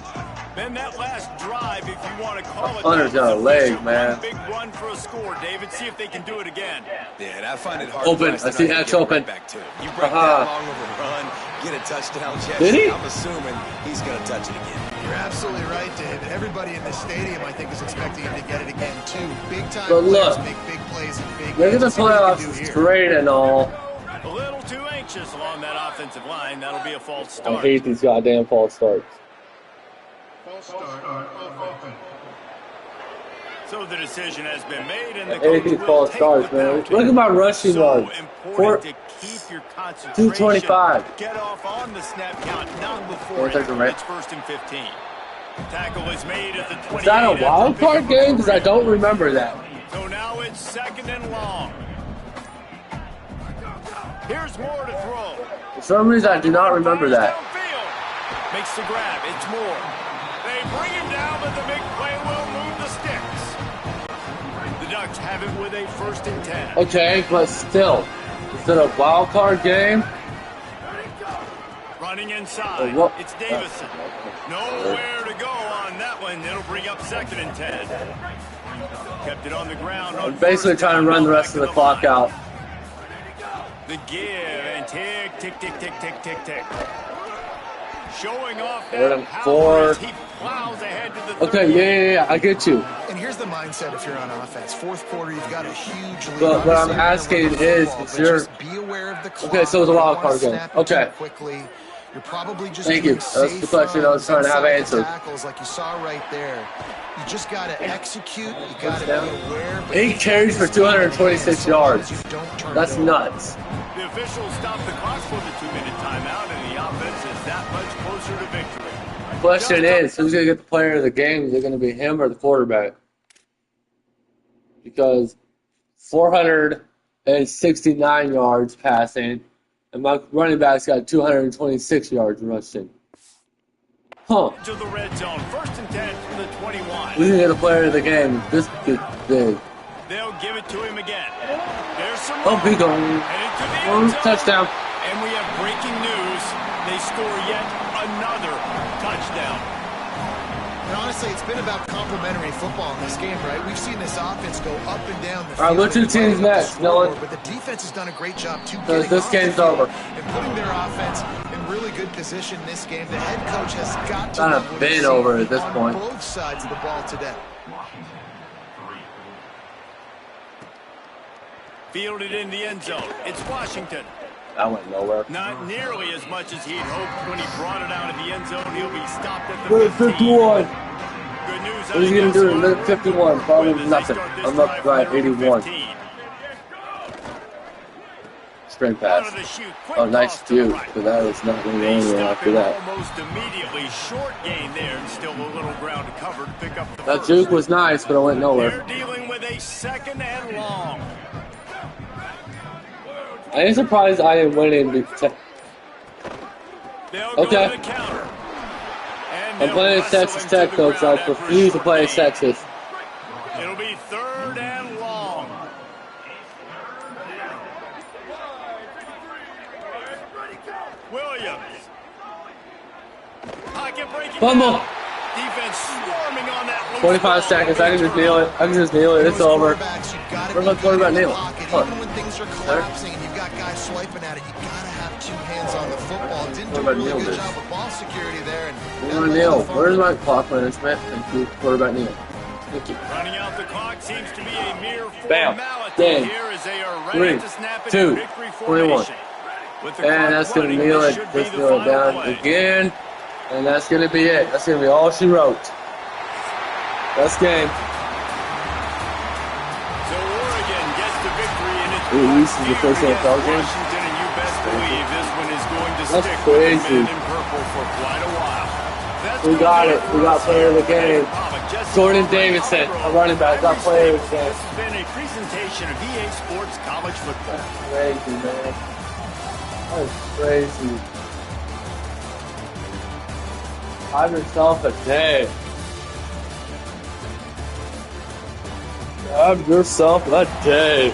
Then that last drive, if you want to call it. Punter's got a leg, man. Big run for a score, David. See if they can do it again. Yeah, and I find it hard. Open. I see X open. Back to it. You break that long of a run, get a touchdown. Did he? I'm assuming he's going to touch it again. You're absolutely right, David. Everybody in this stadium, I think, is expecting him to get it again, too. Big-time But players look, make big plays and big look at the games. See what he can do playoffs here. straight and all. A little too anxious along that offensive line. That'll be a false I start. hate these goddamn false starts. So the decision has been made, and the I hate coach these will false take starts, the man. penalty. Look at my rushing So yards. important to keep your concentration. 225. Get off on the snap count, not before One second, right? it's 1st and 15. Tackle is made at the 28. Is that a wild card game? Because I don't remember that. So now it's 2nd and long. Here's Moore to throw. For some reason, I do not remember that. Downfield. Makes the grab. It's Moore. They bring him down, but the big play will move the sticks. The Ducks have it with a 1st and 10. Okay, but still, is it a wild card game? Running inside. what? It's Davison. Nowhere to go on that one. It'll bring up 2nd and 10. Kept it on the ground. I'm basically trying to run the rest of the clock out. The give and tick, tick, tick, tick, tick, tick, tick. Showing off that power as he plows ahead to the 38. Okay, yeah, I get you. And here's the mindset if you're on offense. 4th quarter, you've got a huge lead. But what I'm Obviously, asking you're gonna is run the is football, there... but just be aware of the clock. Okay, so it's a wild You don't card wanna game. snap it Okay. too quickly. You're probably just Thank you. doing That's the safe question I was trying to have runs answered. inside the tackles like you saw right there. You just got to execute. You got to be aware. but 8 carries for 226 yards. you don't turn That's it over. nuts. The officials stopped the clock for the 2-minute timeout, and the offense is that much closer to victory. Question is, who's going to get the player of the game? Is it going to be him or the quarterback? Because 469 yards passing, and my running back's got 226 yards rushing. Huh. To the red zone, 1st and 10 from the 21. Who's going to get the player of the game? This is big. They'll give it to him again. There's some Oh, big one. and into the Oh, end zone. touchdown. And we have breaking news. They score yet another touchdown. And honestly, it's been about complementary football in this game, right? We've seen this offense go up and down the field. All right, what two teams next, Dylan? But the defense has done a great job, too, So getting this off game's the field over. and putting their offense in really good position in this game. The head coach has got to Kind love of what been he's over seen at this on point. both sides of the ball today. Fielded in the end zone. It's Washington. That went nowhere. Not nearly as much as he'd hoped when he brought it out of the end zone. He'll be stopped at the We're 15. 51. Good news. What are you going to do in minute 51? Probably nothing. I'm up by 81. String pass. Oh, nice dude. But that was not going to go anywhere after that. Almost immediately. Short gain there and still a little ground to cover to pick up the That first. juke was nice, but it went nowhere. They're dealing with a 2nd and long. I am surprised I am winning because They'll okay. go to the counter. And I'm playing wrestle Texas him Tech, to the though, so I ground after a refuse to short play gain. Texas. It'll be 3rd and long. Williams. Pocket breaking. Fumble. Down. Defense swarming on that loose 45 ball. seconds. I can just kneel it. I can just kneel it. It's over. Where's my quarterback kneel? Even when things are collapsing and you've got guys swiping at it, you gotta have 2 hands on the football. Didn't do a really good job of ball security there. Where's my kneel? Where's my clock management? Thank you. Quarterback kneel. Thank you. Running out the clock seems to be a mere Bam. formality Dang. here as they are ready 3, to snap it 2, in victory 21. formation. With the And clock that's going to running, kneel this it. should be Just the kneel it final down play. again. And that's going to be it. That's going to be all she wrote. That's game. So Oregon gets the victory in its This is the first NFL game. Washington, and you best believe this one is going to That's stick crazy. with the men in purple for quite a while. That's We gonna got do it. We for got us player of here the game. at Just Jordan over an Davidson, hour a running back, got player of the game. This has been a presentation of EA Sports College Football. Crazy, man. That is crazy. Have yourself a day. Have yourself a day.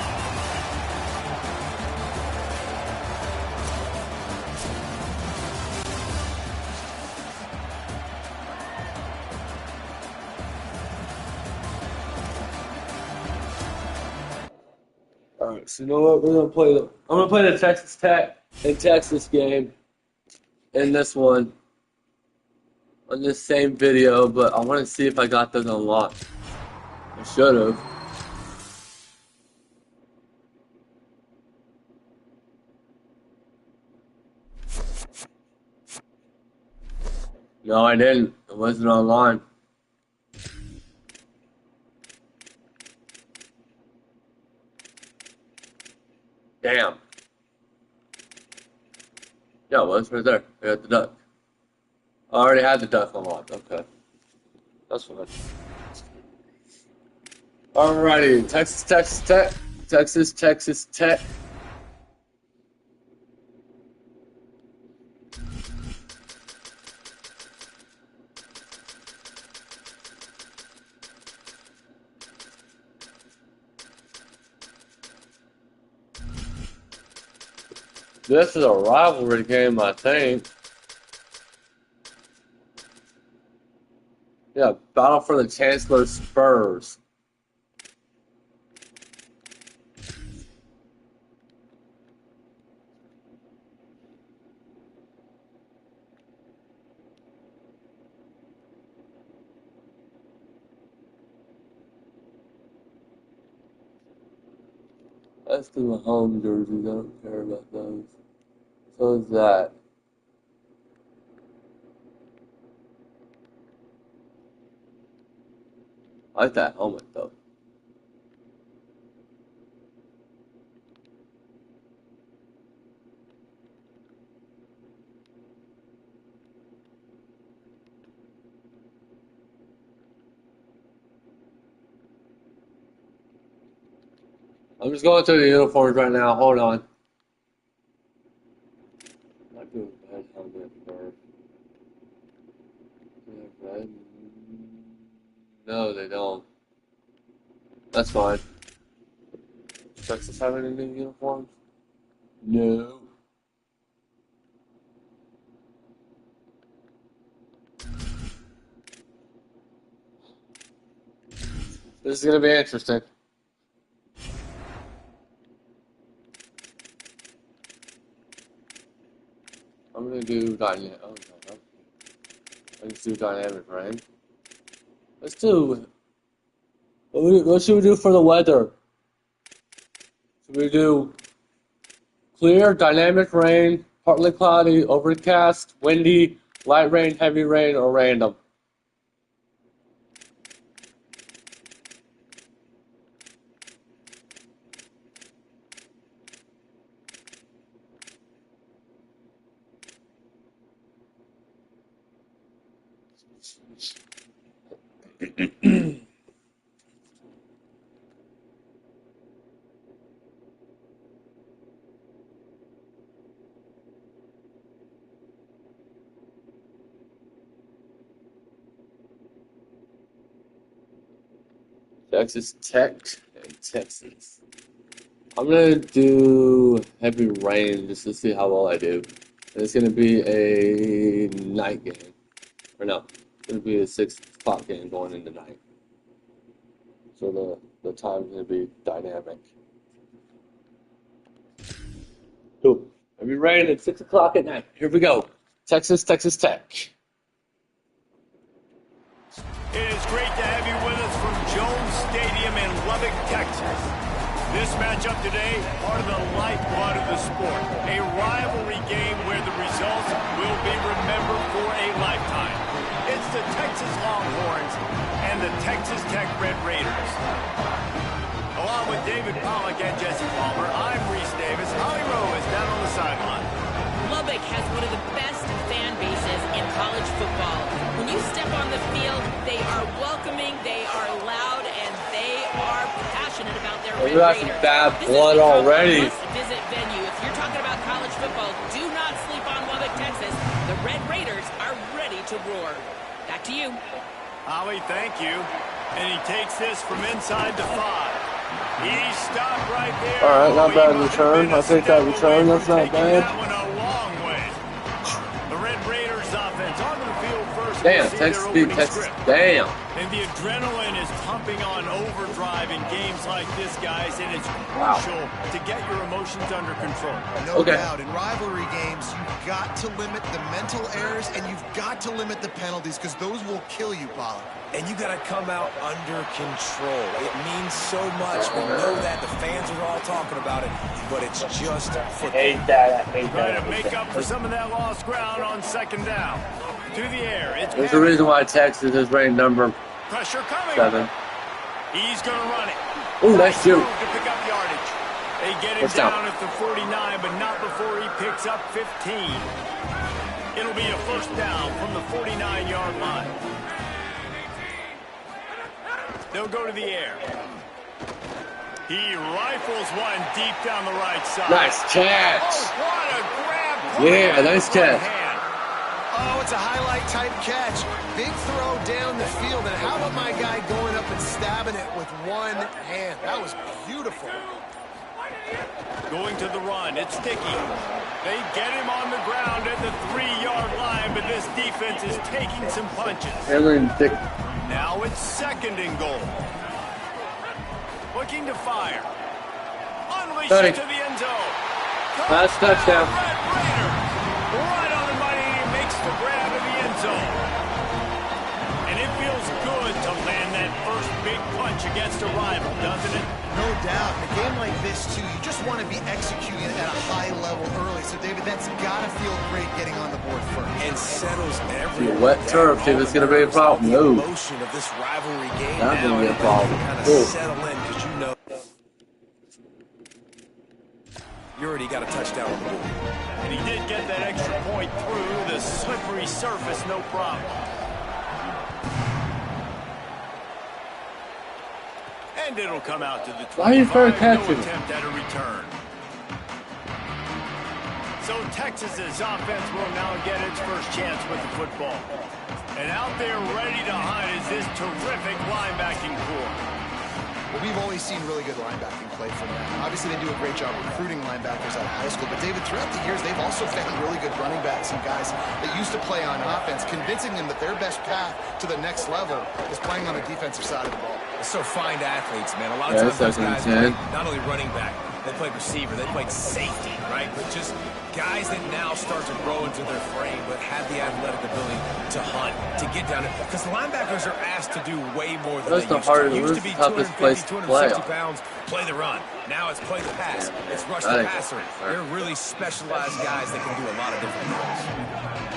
Alright, so you know what? I'm gonna play the Texas Tech and Texas game in this one on this same video, but I want to see if I got those unlocked. I should have. No, I didn't. It wasn't online. Damn. Yeah, it was right there. I got the duck. I already had the duck unlocked. Okay. That's fine. Alrighty. Texas Tech. Texas Tech. This is a rivalry game, I think. Yeah, battle for the Chancellor Spurs. Let's do the home jerseys. I don't care about those. So is that. I like that helmet though. I'm just going through the uniforms right now. Hold on. Might do a bad helmet first. Do they have red? No, they don't. That's fine. Does Texas have any new uniforms? No. This is going to be interesting. I'm going to do dynamic. Oh, no. Let's do dynamic rain. Let's do. What should we do for the weather? Should we do clear, dynamic rain, partly cloudy, overcast, windy, light rain, heavy rain, or random? Texas Tech and Texas. I'm gonna do heavy rain just to see how well I do. And it's gonna be a night game. Or no, it's gonna be a 6 o'clock game going into night. So the time's gonna be dynamic. Cool. Heavy rain at 6 o'clock at night. Here we go. Texas Tech. It is great to have you with us from Jones Stadium in Lubbock, Texas. This matchup today, part of the lifeblood of the sport. A rivalry game where the results will be remembered for a lifetime. It's the Texas Longhorns and the Texas Tech Red Raiders. Along with David Pollack and Jesse Palmer, I'm Reese Davis. Holly Rowe is down on the sideline. Lubbock has one of the best fan bases in college football. When you step on the field, they are welcoming, they are loud, and they are passionate about their Red Raiders. Some bad blood already. Must-visit venue. If you're talking about college football, do not sleep on Lubbock, Texas. The Red Raiders are ready to roar. Back to you. Holly, thank you. And he takes this from inside the 5. He stopped right there. All right, not bad return. I'll take that return. That's not bad. That one a long way. The Red Raiders offense onto the field first. Damn, Texas beat Texas. Damn. And the adrenaline is pumping on overdrive in games like this, guys, and it's crucial to get your emotions under control. No doubt. In rivalry games, you've got to limit the mental errors, and you've got to limit the penalties, because those will kill you, Pollard. And you got to come out under control. It means so much. We know that. The fans are all talking about it, but it's just football. Hate that. Trying to make up for some of that lost ground on second down. To the air. There's a reason why Texas is ranked number pressure coming. 7. He's going to run it. Ooh, nice shoot. To pick up yardage. They get him down at the 49, but not before he picks up 15. It'll be a first down from the 49-yard line. They'll go to the air. He rifles one deep down the right side. Nice catch. Oh, what a grab. Yeah, nice catch. Oh, it's a highlight-type catch. Big throw down the field. And how about my guy going up and stabbing it with one hand? That was beautiful. Going to the run. It's sticky. They get him on the ground at the 3-yard line, but this defense is taking some punches. Now it's second and goal. Looking to fire. Unleash it to the end zone. Last touchdown. Red Raider. Right on the money. He makes the grab in the end zone. And it feels good to land that first big punch against a rival, doesn't it? No doubt. In a game like this, too, you just want to be executing at a high level early. So, David, that's got to feel great getting on the board first. And settles everyone. Wet turf, if it's going to be a problem. No. The emotion of this rivalry game Not now, going to be a problem. kind of settle in because you know you already got a touchdown on the board. And he did get that extra point through the slippery surface, no problem. And it'll come out to the 25. Why are you fair catching? No attempt at a return. So Texas's offense will now get its first chance with the football. And out there ready to hunt is this terrific linebacking core. Well, we've always seen really good linebacking play from them. Obviously, they do a great job recruiting linebackers out of high school. But, David, throughout the years, they've also found really good running backs and guys that used to play on offense, convincing them that their best path to the next level is playing on the defensive side of the ball. So find athletes, man. A lot of times those guys play not only running back, they played receiver, they played safety, right? But just guys that now start to grow into their frame but have the athletic ability to hunt, to get down it. Because linebackers are asked to do way more than they used to be 250, 260 pounds, play the run. Now it's play the pass. It's rush the passer. They're really specialized guys that can do a lot of different things.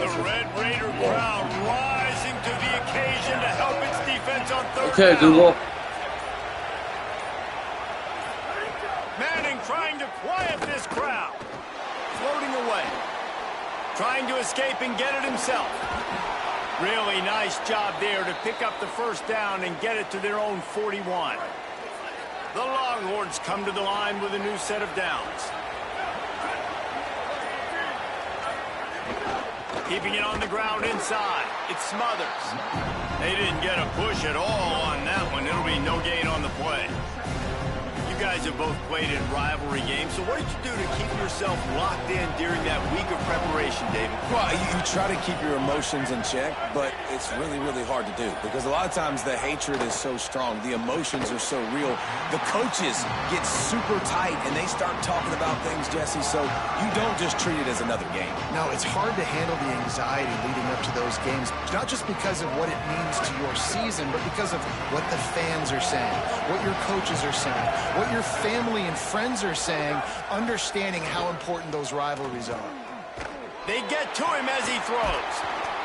The Red Raider crowd rising to the occasion to help its defense on third down. Okay, Google. Manning trying to quiet this crowd. Floating away. Trying to escape and get it himself. Really nice job there to pick up the first down and get it to their own 41. The Longhorns come to the line with a new set of downs. Keeping it on the ground inside. It's Smothers. They didn't get a push at all on that one. It'll be no gain on the play. You guys have both played in rivalry games, so what did you do to keep yourself locked in during that week of preparation, David? Well, you try to keep your emotions in check, but it's really, really hard to do because a lot of times the hatred is so strong. The emotions are so real. The coaches get super tight, and they start talking about things, Jesse, so you don't just treat it as another game. No, it's hard to handle the anxiety leading up to those games, not just because of what it means to your season, but because of what the fans are saying, what your coaches are saying, what your family and friends are saying, understanding how important those rivalries are. They get to him as he throws.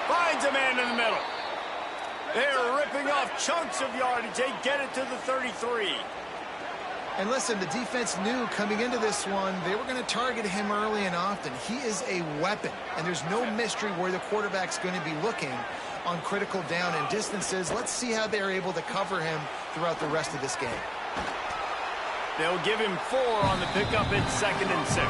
Finds a man in the middle. They're ripping off chunks of yardage. They get it to the 33. And listen, the defense knew coming into this one, they were going to target him early and often. He is a weapon, and there's no mystery where the quarterback's going to be looking on critical down and distances. Let's see how they're able to cover him throughout the rest of this game. They'll give him 4 on the pickup at 2nd and 6.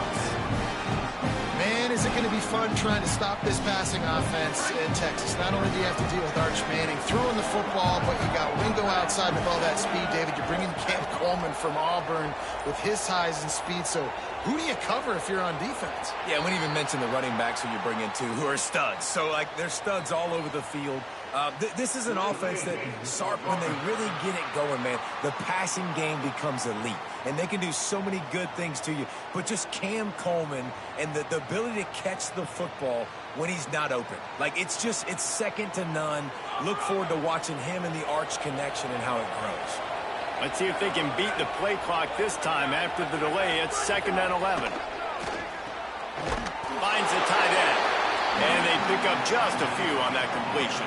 Man, is it going to be fun trying to stop this passing offense in Texas. Not only do you have to deal with Arch Manning throwing the football, but you got Wingo outside with all that speed, David. You're bringing Cam Coleman from Auburn with his size and speed. So who do you cover if you're on defense? Yeah, we didn't even mention the running backs who you bring in, too, who are studs. So, like, they're studs all over the field. This is an offense that, Sarp, when they really get it going, man, the passing game becomes elite. And they can do so many good things to you. But just Cam Coleman and the ability to catch the football when he's not open. Like, it's second to none. Look forward to watching him and the Arch connection and how it grows. Let's see if they can beat the play clock this time after the delay. It's 2nd and 11. Finds the tight end. And they pick up just a few on that completion.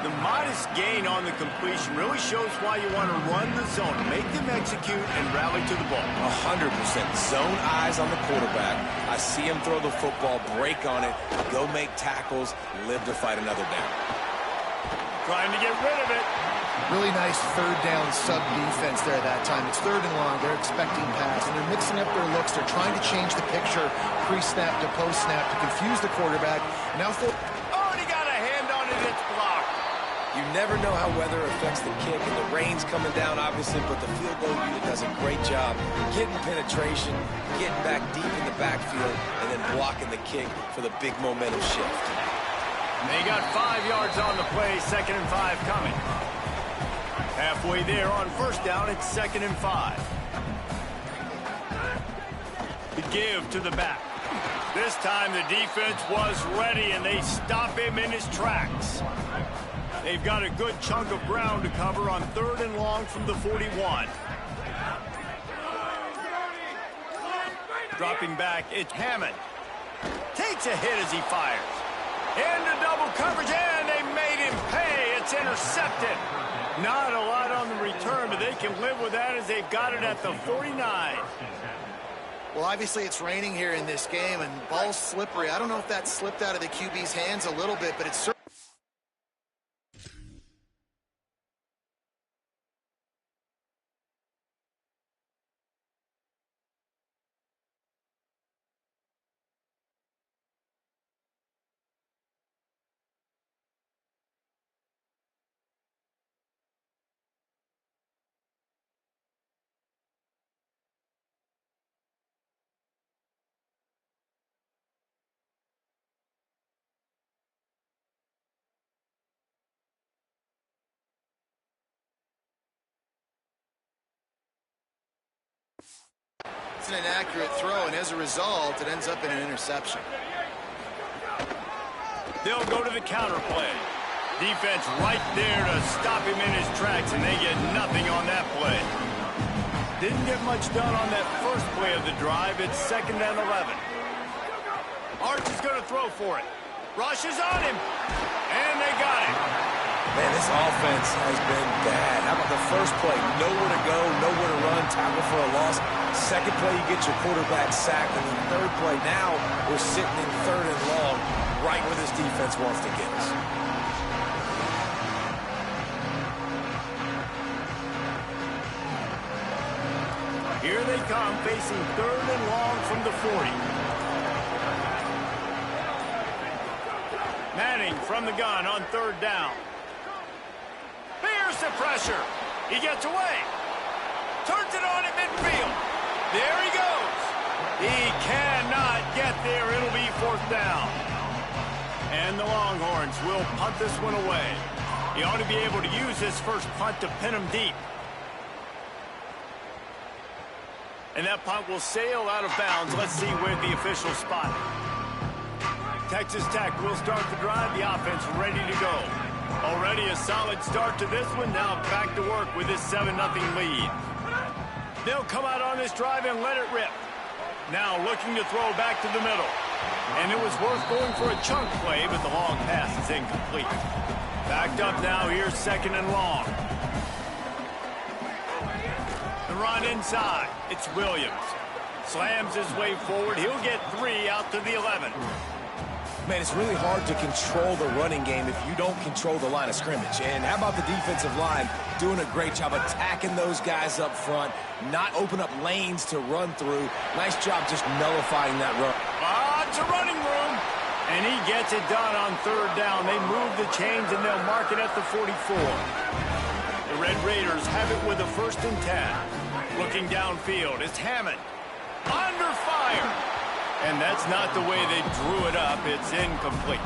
The modest gain on the completion really shows why you want to run the zone, make them execute, and rally to the ball. 100%. Zone eyes on the quarterback. I see him throw the football, break on it, go make tackles, live to fight another down. Trying to get rid of it. Really nice third down sub defense there that time. It's 3rd and long. They're expecting pass, and they're mixing up their looks. They're trying to change the picture pre-snap to post-snap to confuse the quarterback. Now already got a hand on it. It's blocked. You never know how weather affects the kick, and the rain's coming down, obviously, but the field goal unit does a great job getting penetration, getting back deep in the backfield, and then blocking the kick for the big momentum shift. They got 5 yards on the play, 2nd and 5 coming. Halfway there on first down, it's 2nd and 5. The give to the back. This time the defense was ready, and they stop him in his tracks. They've got a good chunk of ground to cover on 3rd and long from the 41. Dropping back, it's Hammond. Takes a hit as he fires. Into double coverage, and they made him pay. It's intercepted. Not a lot on the return, but they can live with that as they've got it at the 49. Well, obviously it's raining here in this game, and ball's slippery. I don't know if that slipped out of the QB's hands a little bit, but it's certainly... It's an inaccurate throw, and as a result, it ends up in an interception. They'll go to the counter play. Defense right there to stop him in his tracks, and they get nothing on that play. Didn't get much done on that first play of the drive. It's 2nd and 11. Arch is going to throw for it. Rush is on him, and they got him. Man, this offense has been bad. How about the first play? Nowhere to go, nowhere to run, tackle for a loss. Second play, you get your quarterback sacked. And the third play, now we're sitting in 3rd and long, right where this defense wants to get us. Here they come, facing 3rd and long from the 40. Manning from the gun on 3rd down. Here's the pressure. He gets away. Turns it on at midfield. There he goes. He cannot get there. It'll be 4th down. And the Longhorns will punt this one away. He ought to be able to use his first punt to pin him deep. And that punt will sail out of bounds. Let's see where the officials spot it. Texas Tech will start the drive. The offense ready to go. Already a solid start to this one. Now back to work with this 7-0 lead. They'll come out on this drive and let it rip. Now looking to throw back to the middle. And it was worth going for a chunk play, but the long pass is incomplete. Backed up now. Here's 2nd and long. The run inside. It's Williams. Slams his way forward. He'll get 3 out to the 11. Man, it's really hard to control the running game if you don't control the line of scrimmage. And how about the defensive line doing a great job attacking those guys up front, not open up lanes to run through. Nice job just nullifying that run. Lots of running room. And he gets it done on 3rd down. They move the chains, and they'll mark it at the 44. The Red Raiders have it with a 1st and 10. Looking downfield, it's Hammond. Under fire. And that's not the way they drew it up. It's incomplete.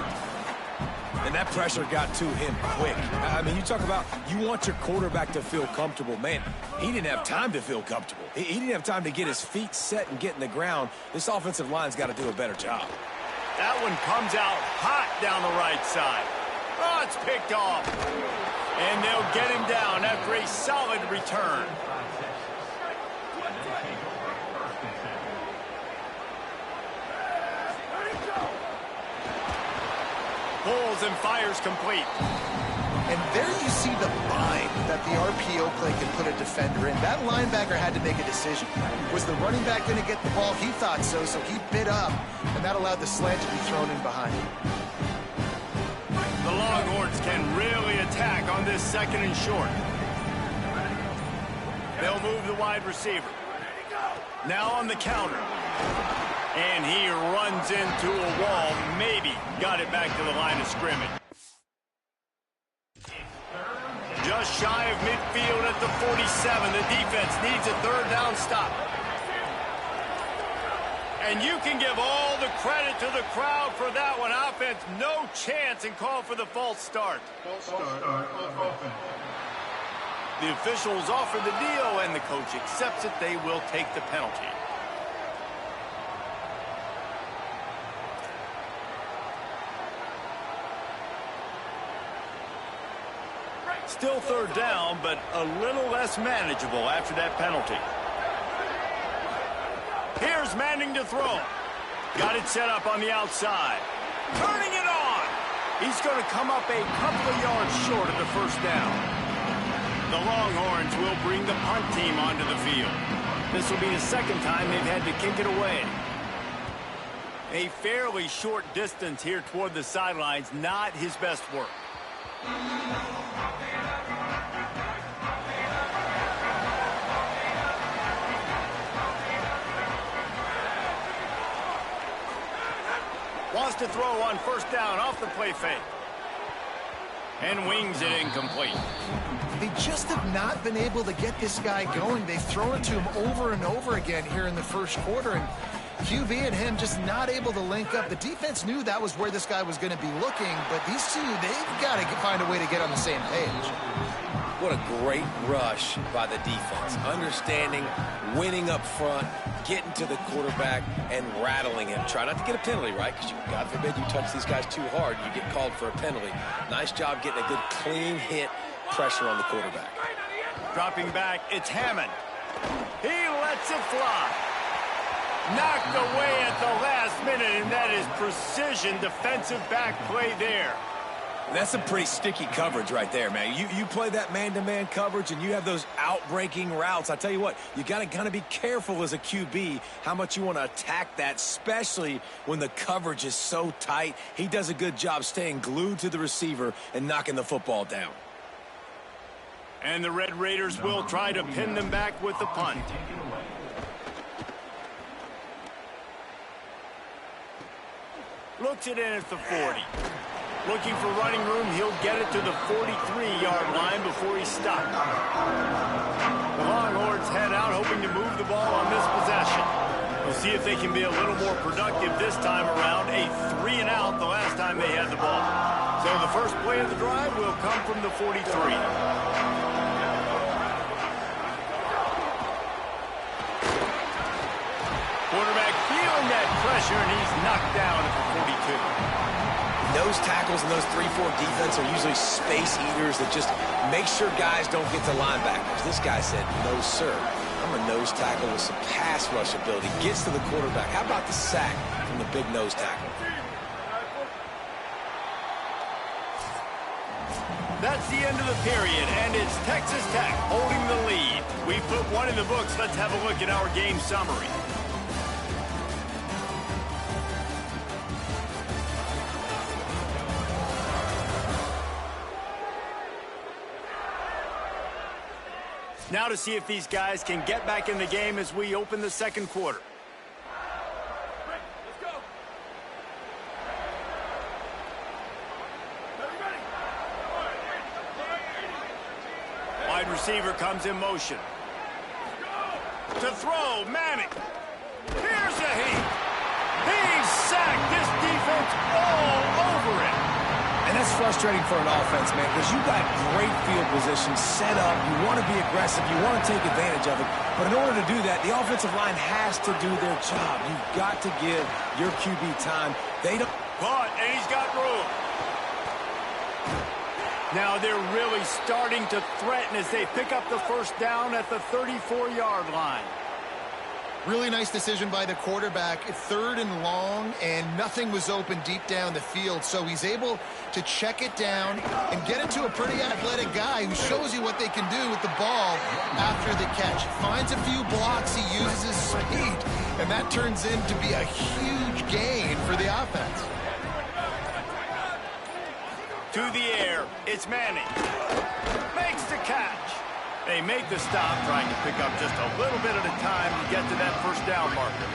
And that pressure got to him quick. I mean, you talk about you want your quarterback to feel comfortable. Man, he didn't have time to feel comfortable. He didn't have time to get his feet set and get in the ground. This offensive line's got to do a better job. That one comes out hot down the right side. Oh, it's picked off. And they'll get him down after a solid return. Pulls and fires complete. And there you see the bind that the RPO play can put a defender in. That linebacker had to make a decision. Was the running back going to get the ball? He thought so, so he bit up, and that allowed the slant to be thrown in behind him. The Longhorns can really attack on this 2nd and short. They'll move the wide receiver. Now on the counter. And he runs into a wall. Maybe got it back to the line of scrimmage. Just shy of midfield at the 47. The defense needs a 3rd down stop. And you can give all the credit to the crowd for that one. Offense, no chance, and call for the false start. The officials offer the deal, and the coach accepts it. They will take the penalty. Still 3rd down, but a little less manageable after that penalty. Here's Manning to throw. Got it set up on the outside. Turning it on. He's going to come up a couple of yards short of the 1st down. The Longhorns will bring the punt team onto the field. This will be the 2nd time they've had to kick it away. A fairly short distance here toward the sidelines, not his best work. Wants to throw on 1st down off the play fake. And wings it incomplete. They just have not been able to get this guy going. They've thrown it to him over and over again here in the 1st quarter. And QB and him just not able to link up. The defense knew that was where this guy was going to be looking. But these two, they've got to find a way to get on the same page. What a great rush by the defense. Understanding, winning up front, getting to the quarterback, and rattling him. Try not to get a penalty, right? Because God forbid you touch these guys too hard, you get called for a penalty. Nice job getting a good clean hit, pressure on the quarterback. Dropping back, it's Hammond. He lets it fly. Knocked away at the last minute, and that is precision defensive back play there. That's some pretty sticky coverage right there, man. You play that man-to-man coverage and you have those out-breaking routes. I tell you what, you got to kind of be careful as a QB how much you want to attack that, especially when the coverage is so tight. He does a good job staying glued to the receiver and knocking the football down. And the Red Raiders will try to pin them back with the punt. Looks it in at the 40. Looking for running room, he'll get it to the 43-yard line before he's stopped. The Longhorns head out, hoping to move the ball on this possession. We'll see if they can be a little more productive this time around. A 3-and-out the last time they had the ball. So the first play of the drive will come from the 43. Quarterback feeling that pressure, and he's knocked down at the 42. Those tackles and those 3-4 defense are usually space eaters that just make sure guys don't get to linebackers. This guy said, no, sir. I'm a nose tackle with some pass rush ability. Gets to the quarterback. How about the sack from the big nose tackle? That's the end of the period, and it's Texas Tech holding the lead. We put one in the books. Let's have a look at our game summary. Now to see if these guys can get back in the game as we open the second quarter. Wide receiver comes in motion. To throw, Manning. Here's a heat. He's sacked. This defense all over it. And that's frustrating for an offense, man, because you got great field position set up. You want to be aggressive. You want to take advantage of it. But in order to do that, the offensive line has to do their job. You've got to give your QB time. They don't. But, and he's got room. Now they're really starting to threaten as they pick up the first down at the 34-yard line. Really nice decision by the quarterback. 3rd and long, and nothing was open deep down the field. So he's able to check it down and get it to a pretty athletic guy who shows you what they can do with the ball after the catch. Finds a few blocks, he uses his speed, and that turns into be a huge gain for the offense. To the air, it's Manning. Makes the catch. They make the stop, trying to pick up just a little bit at a time to get to that first down marker.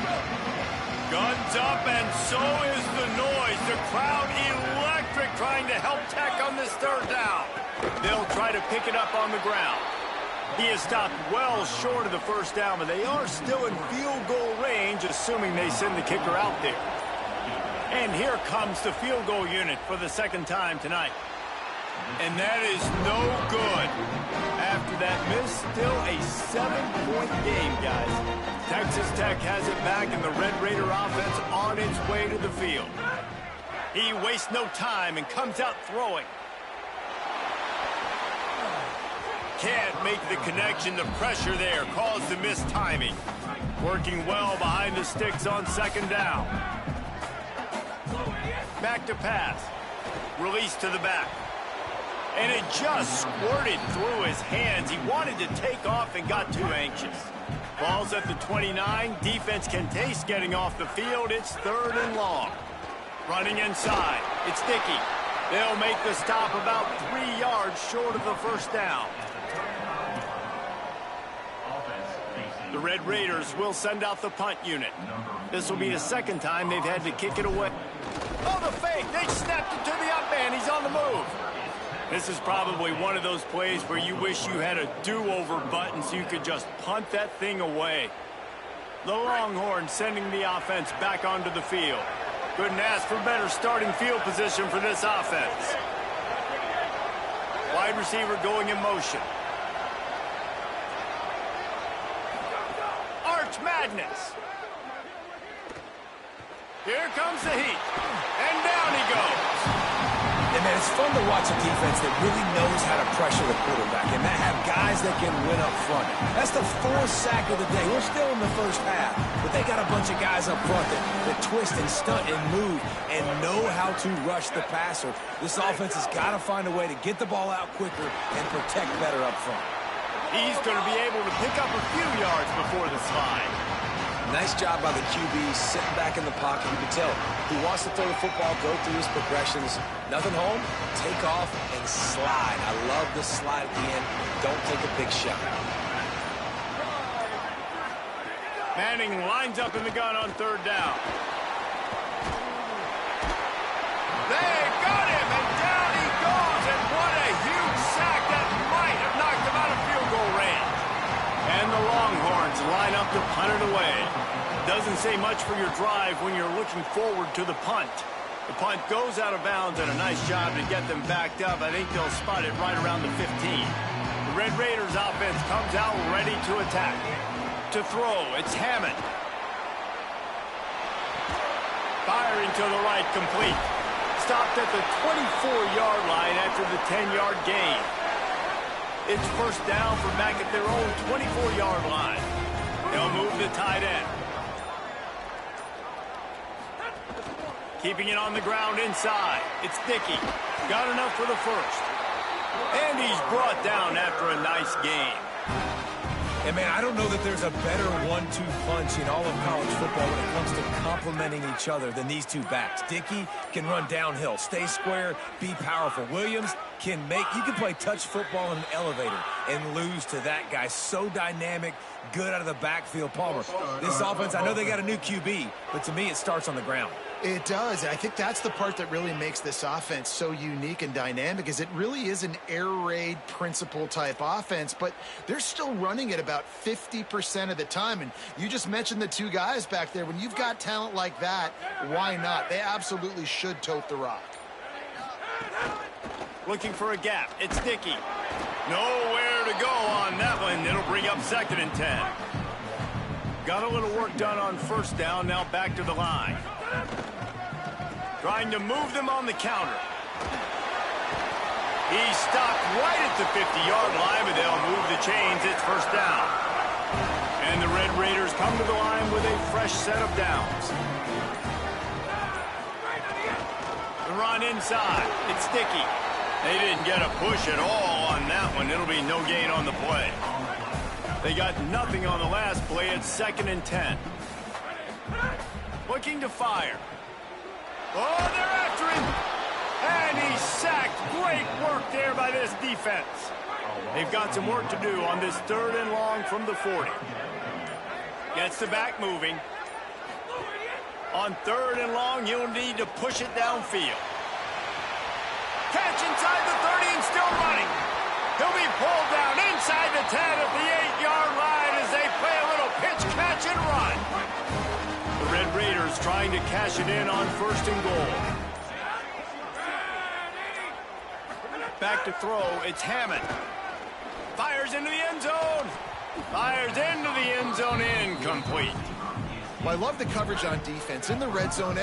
Guns up, and so is the noise. The crowd electric, trying to help Tech on this 3rd down. They'll try to pick it up on the ground. He is stopped well short of the first down, but they are still in field goal range, assuming they send the kicker out there. And here comes the field goal unit for the 2nd time tonight. And that is no good. After that miss, still a 7-point game, guys. Texas Tech has it back, and the Red Raider offense on its way to the field. He wastes no time and comes out throwing. Can't make the connection. The pressure there caused the missed timing. Working well behind the sticks on 2nd down. Back to pass. Release to the back. And it just squirted through his hands. He wanted to take off and got too anxious. Ball's at the 29. Defense can taste getting off the field. It's 3rd and long. Running inside. It's Dickey. They'll make the stop about 3 yards short of the first down. The Red Raiders will send out the punt unit. This will be the 2nd time they've had to kick it away. Oh, the fake. They snapped it to the up man. He's on the move. This is probably one of those plays where you wish you had a do-over button so you could just punt that thing away. The Longhorns sending the offense back onto the field. Couldn't ask for better starting field position for this offense. Wide receiver going in motion. Arch Madness. Here comes the heat. And down he goes. Yeah, man, it's fun to watch a defense that really knows how to pressure the quarterback and that have guys that can win up front. That's the fourth sack of the day. We're still in the first half, but they got a bunch of guys up front that twist and stunt and move and know how to rush the passer. This offense has got to find a way to get the ball out quicker and protect better up front. He's going to be able to pick up a few yards before the slide. Nice job by the QB sitting back in the pocket. You can tell he wants to throw the football, go through his progressions. Nothing home, take off, and slide. I love the slide at the end. Don't take a big shot. Manning lines up in the gun on third down. They got him, and down he goes. And what a huge sack that might have knocked him out of field goal range. And the Longhorns line up to punt it away. Doesn't say much for your drive when you're looking forward to the punt. The punt goes out of bounds, and a nice job to get them backed up. I think they'll spot it right around the 15. The Red Raiders offense comes out ready to attack. To throw, it's Hammond. Firing to the right, complete. Stopped at the 24-yard line after the 10-yard gain. It's first down from back at their own 24-yard line. They'll move the tight end. Keeping it on the ground inside. It's Dickey. Got enough for the first. And he's brought down after a nice game. And, man, I don't know that there's a better 1-2 punch in all of college football when it comes to complementing each other than these two backs. Dickey can run downhill, stay square, be powerful. Williams can you can play touch football in an elevator and lose to that guy. So dynamic, good out of the backfield. Palmer, this offense, I know they got a new QB, but to me it starts on the ground. It does. I think that's the part that really makes this offense so unique and dynamic is it really is an air raid principle type offense, but they're still running it about 50% of the time. And you just mentioned the two guys back there. When you've got talent like that, why not? They absolutely should tote the rock. Looking for a gap. It's Dickey. Nowhere to go on that one. It'll bring up 2nd and 10. Got a little work done on first down. Now back to the line. Trying to move them on the counter. He's stopped right at the 50-yard line, but they'll move the chains. It's first down. And the Red Raiders come to the line with a fresh set of downs. The run inside. It's Dickey. They didn't get a push at all on that one. It'll be no gain on the play. They got nothing on the last play. It's 2nd and 10. Looking to fire. Oh, they're after him. And he's sacked. Great work there by this defense. They've got some work to do on this 3rd and long from the 40. Gets the back moving. On 3rd and long, you'll need to push it downfield. Catch inside the 30 and still running. He'll be pulled down inside the 10 at the 8-yard line as they play a little pitch, catch, and run. The Red Raiders trying to cash it in on 1st and goal. Back to throw, it's Hammond. Fires into the end zone. Fires into the end zone, incomplete. Well, I love the coverage on defense in the red zone.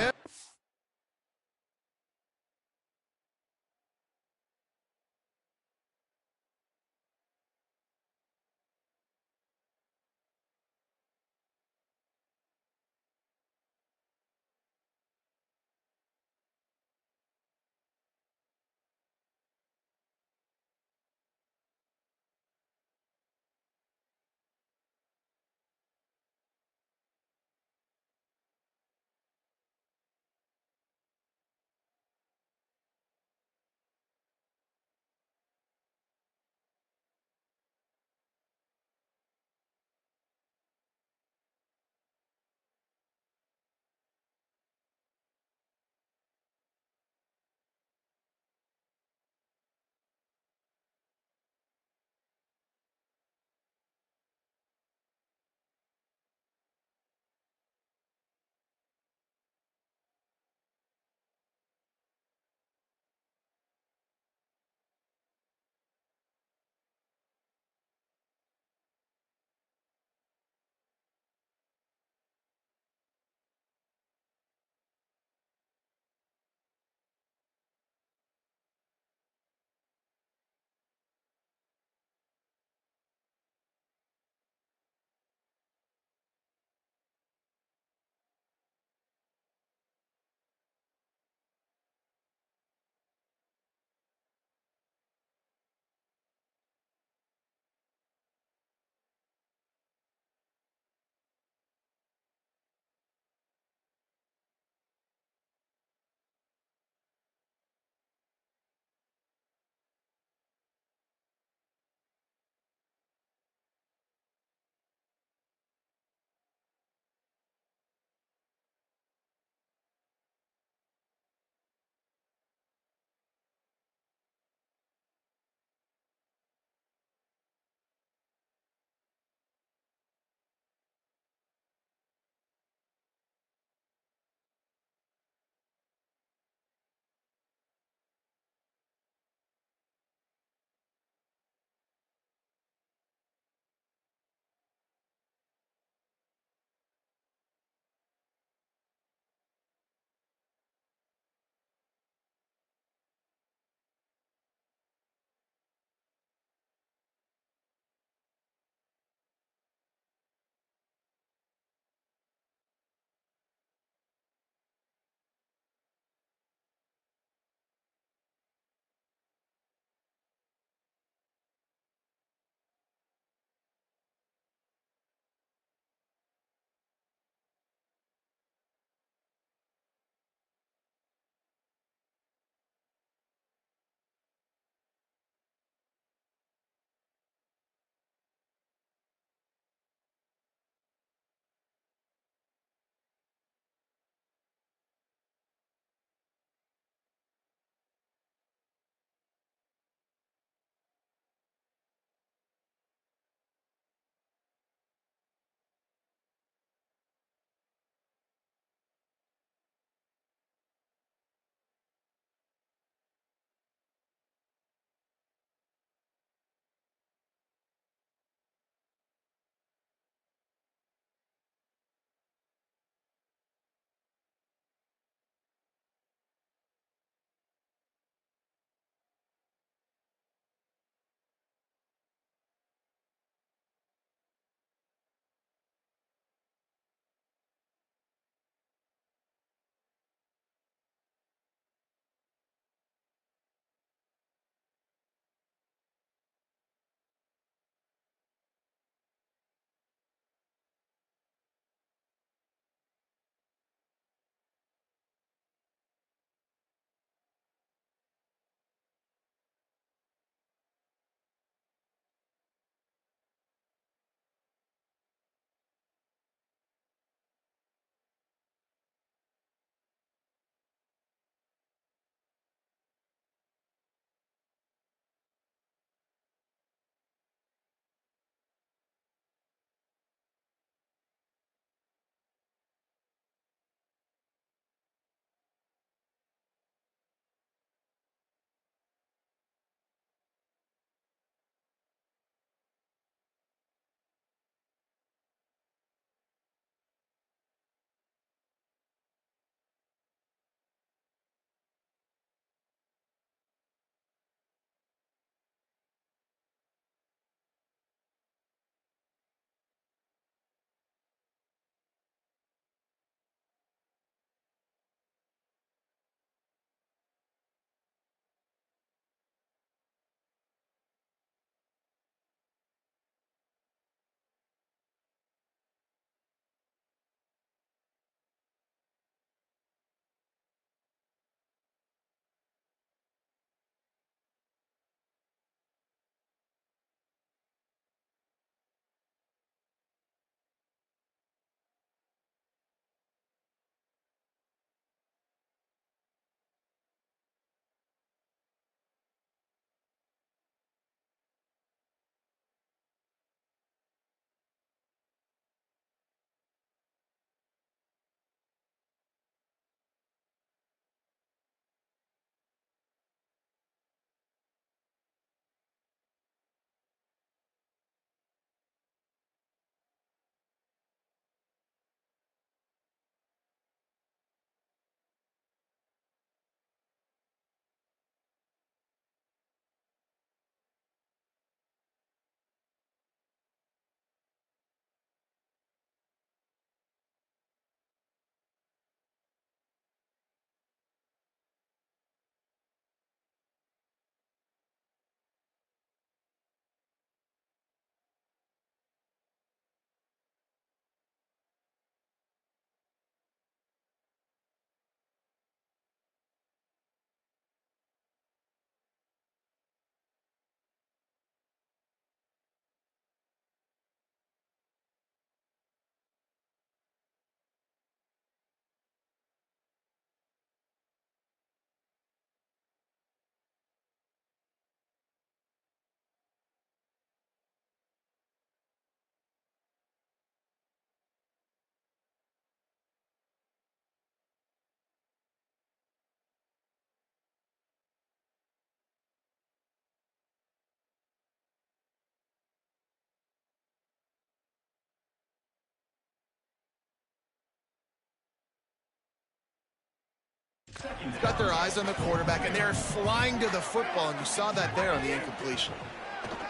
They've got their eyes on the quarterback, and they're flying to the football, and you saw that there on the incompletion.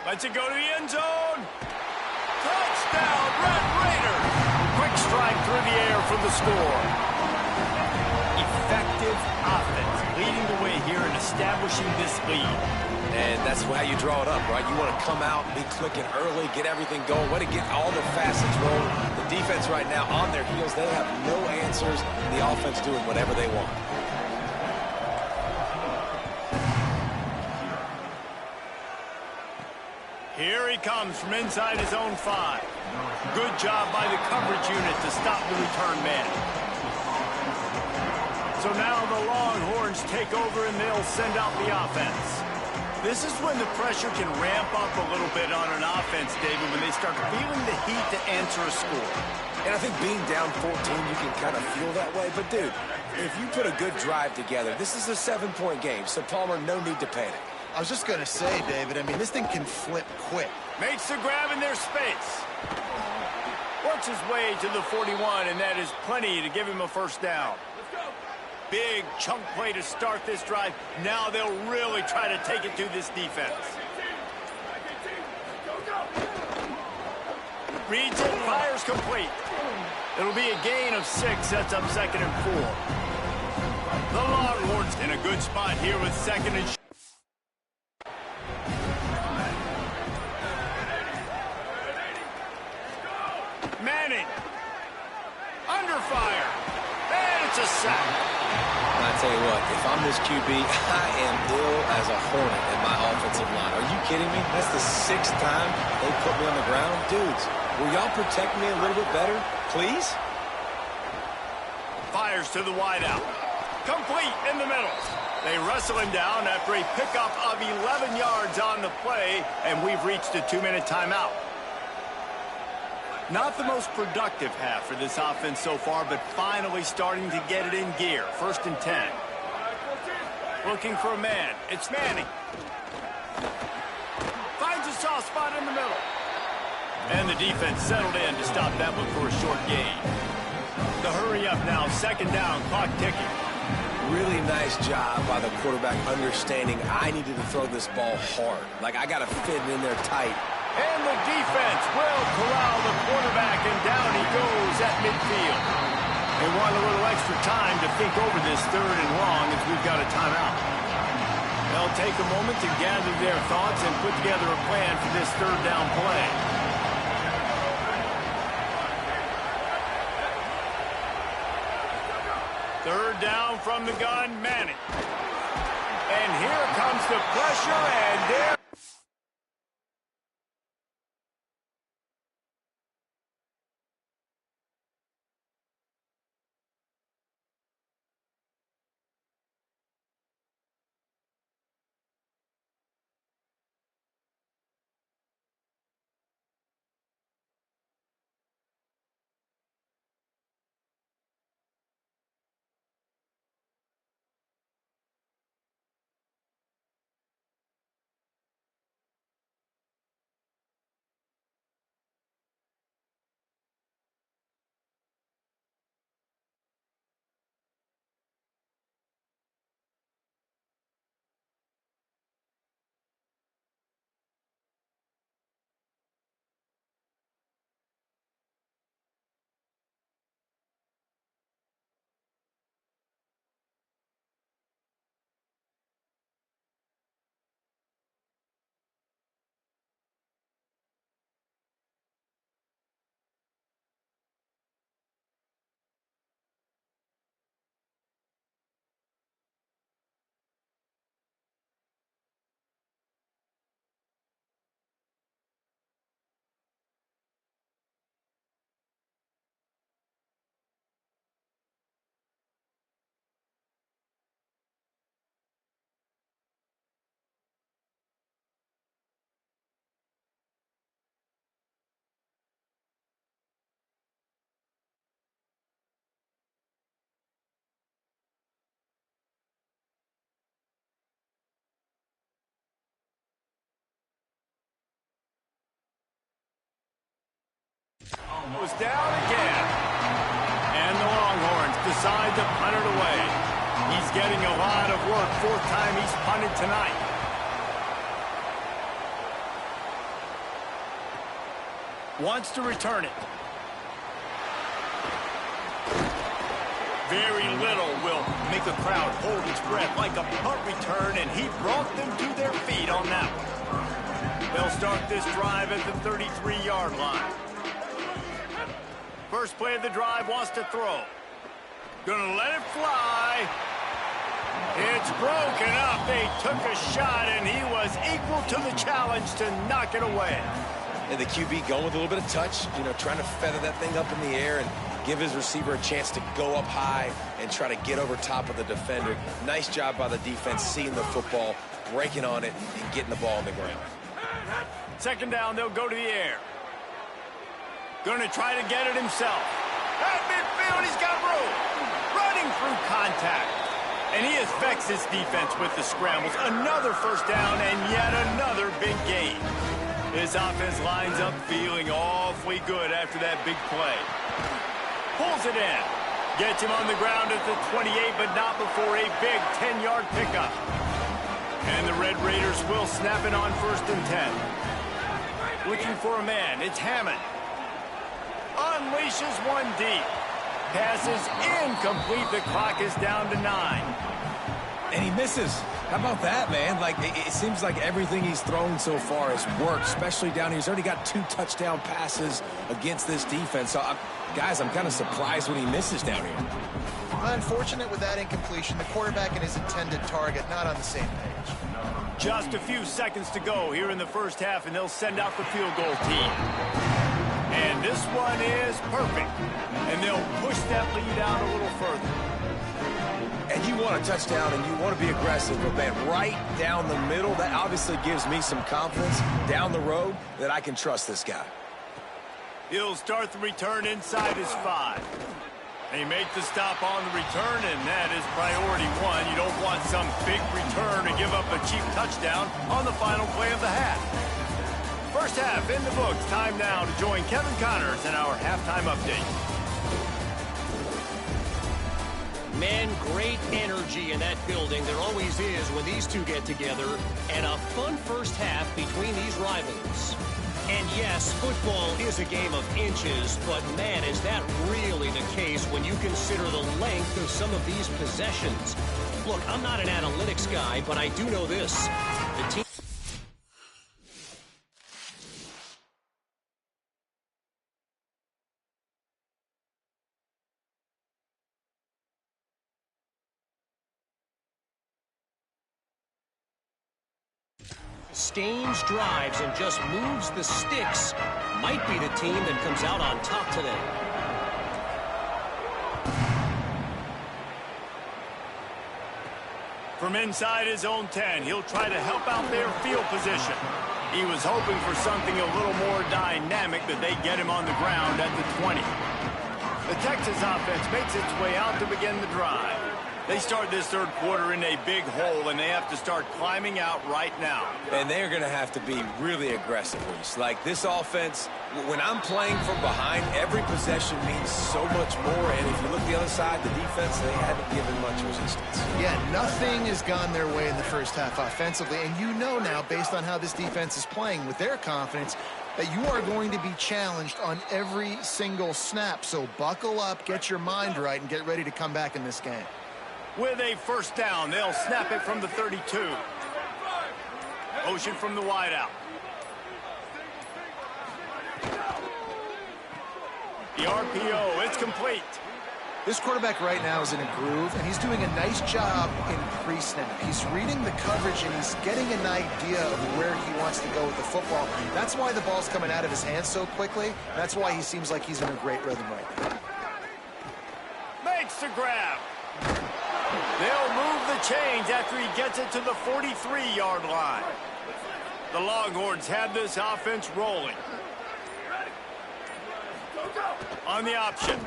Lets it go to the end zone. Touchdown, Red Raiders. Quick strike through the air for the score. Effective offense leading the way here in establishing this lead. And that's how you draw it up, right? You want to come out, be clicking early, get everything going, want to get all the facets rolling. The defense right now on their heels, they have no answers. The offense doing whatever they want. Here he comes from inside his own 5. Good job by the coverage unit to stop the return man. So now the Longhorns take over and they'll send out the offense. This is when the pressure can ramp up a little bit on an offense, David, when they start feeling the heat to answer a score. And I think being down 14, you can kind of feel that way. But, dude, if you put a good drive together, this is a 7-point game. So, Palmer, no need to panic. I was just going to say, David, I mean, this thing can flip quick. Makes the grab in their space. Works his way to the 41, and that is plenty to give him a first down. Big chunk play to start this drive. Now they'll really try to take it to this defense. Reads it, fires complete. It'll be a gain of 6, sets up 2nd and 4. The Longhorns in a good spot here with 2nd and Manning. Under fire. And it's a sack. I tell you what, if I'm this QB, I am ill as a hornet in my offensive line. Are you kidding me? That's the 6th time they put me on the ground. Dudes, will y'all protect me a little bit better, please? Fires to the wideout. Complete in the middle. They wrestle him down after a pickup of 11 yards on the play, and we've reached a 2-minute timeout. Not the most productive half for this offense so far, but finally starting to get it in gear. 1st and 10. Looking for a man. It's Manning. Finds a soft spot in the middle. And the defense settled in to stop that one for a short gain. The hurry up now. 2nd down. Clock ticking. Really nice job by the quarterback understanding I needed to throw this ball hard. Like, I got to fit it in there tight. And the defense will corral the quarterback, and down he goes at midfield. They want a little extra time to think over this 3rd and long as we've got a timeout. They'll take a moment to gather their thoughts and put together a plan for this 3rd down play. Third down from the gun, Manning. And here comes the pressure, and there. Was down again. And the Longhorns decide to punt it away. He's is getting a lot of work. Fourth time he's punted tonight. Wants to return it. Very little will make a crowd hold its breath like a punt return, and he brought them to their feet on that one. They'll start this drive at the 33-yard line. First play of the drive, wants to throw. Gonna let it fly. It's broken up. They took a shot, and he was equal to the challenge to knock it away. And the QB going with a little bit of touch, trying to feather that thing up in the air and give his receiver a chance to go up high and try to get over top of the defender. Nice job by the defense seeing the football, breaking on it, and getting the ball on the ground. Second down, they'll go to the air. Going to try to get it himself. At midfield, he's got room. Running through contact. And he has vexed his defense with the scrambles. Another first down and yet another big gain. His offense lines up feeling awfully good after that big play. Pulls it in. Gets him on the ground at the 28, but not before a big 10-yard pickup. And the Red Raiders will snap it on 1st and 10. Looking for a man. It's Hammond. Unleashes one deep. Pass is incomplete. The clock is down to 9. And he misses. How about that, man? Like, it seems like everything he's thrown so far has worked, especially down here. He's already got 2 touchdown passes against this defense. So, guys, I'm kind of surprised when he misses down here. Unfortunate with that incompletion. The quarterback and his intended target not on the same page. Just a few seconds to go here in the first half, and they'll send out the field goal team. And this one is perfect. And they'll push that lead out a little further. And you want a touchdown and you want to be aggressive, but man, right down the middle, that obviously gives me some confidence down the road that I can trust this guy. He'll start the return inside his 5. They make the stop on the return, and that is priority 1. You don't want some big return to give up a cheap touchdown on the final play of the half. First half in the books. Time now to join Kevin Connors in our halftime update. Man, great energy in that building. There always is when these two get together. And a fun first half between these rivals. And yes, football is a game of inches, but man, is that really the case when you consider the length of some of these possessions. Look, I'm not an analytics guy, but I do know this. The team... Sustains drives and just moves the sticks. Might be the team that comes out on top today. From inside his own 10, he'll try to help out their field position. He was hoping for something a little more dynamic, that they get him on the ground at the 20. The Texas offense makes its way out to begin the drive. They start this third quarter in a big hole, and they have to start climbing out right now. And they're going to have to be really aggressive, Reese. Like, this offense, when I'm playing from behind, every possession means so much more. And if you look the other side, the defense, they haven't given much resistance. Yeah, nothing has gone their way in the first half offensively. And you know now, based on how this defense is playing with their confidence, that you are going to be challenged on every single snap. So buckle up, get your mind right, and get ready to come back in this game. With a first down, they'll snap it from the 32. Motion from the wideout. The RPO, it's complete. This quarterback right now is in a groove, and he's doing a nice job in pre-snap. He's reading the coverage, and he's getting an idea of where he wants to go with the football. That's why the ball's coming out of his hands so quickly. That's why he seems like he's in a great rhythm right now. Makes the grab. They'll move the chains after he gets it to the 43-yard line. The Longhorns have this offense rolling. On the option.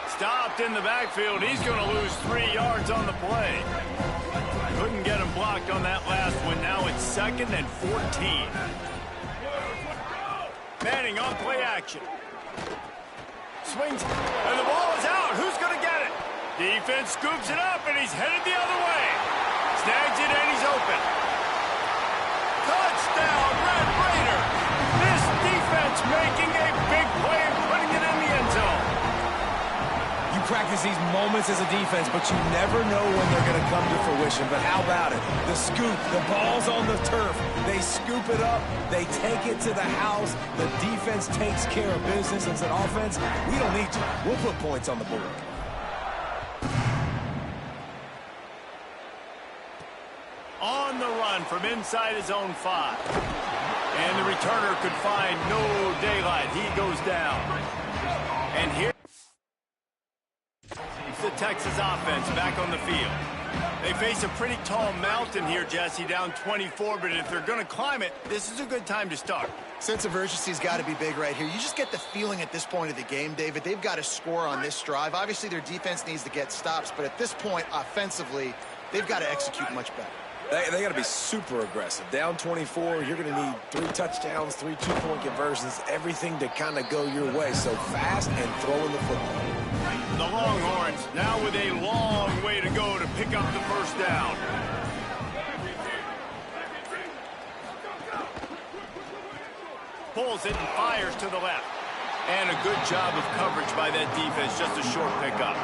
Stopped in the backfield. He's going to lose 3 yards on the play. Couldn't get him blocked on that last one. Now it's 2nd and 14. Manning on play action. Swings, and the ball is out. Who's going to get it? Defense scoops it up, and he's headed the other practice these moments as a defense, but you never know when they're going to come to fruition. But how about it? The scoop, the ball's on the turf. They scoop it up. They take it to the house. The defense takes care of business. As an offense, we don't need to. We'll put points on the board. On the run from inside his own 5. And the returner could find no daylight. He goes down. And here's the Texas offense back on the field. They face a pretty tall mountain here, Jesse, down 24, but if they're going to climb it, this is a good time to start. Sense of urgency's got to be big right here. You just get the feeling at this point of the game, David, they've got to score on this drive. Obviously, their defense needs to get stops, but at this point, offensively, they've got to execute much better. They got to be super aggressive. Down 24, you're going to need 3 touchdowns, 3 two-point conversions, everything to kind of go your way. So fast and throwing the football. The Longhorns now with a long way to go to pick up the first down. Pulls it and fires to the left. And a good job of coverage by that defense, just a short pickup.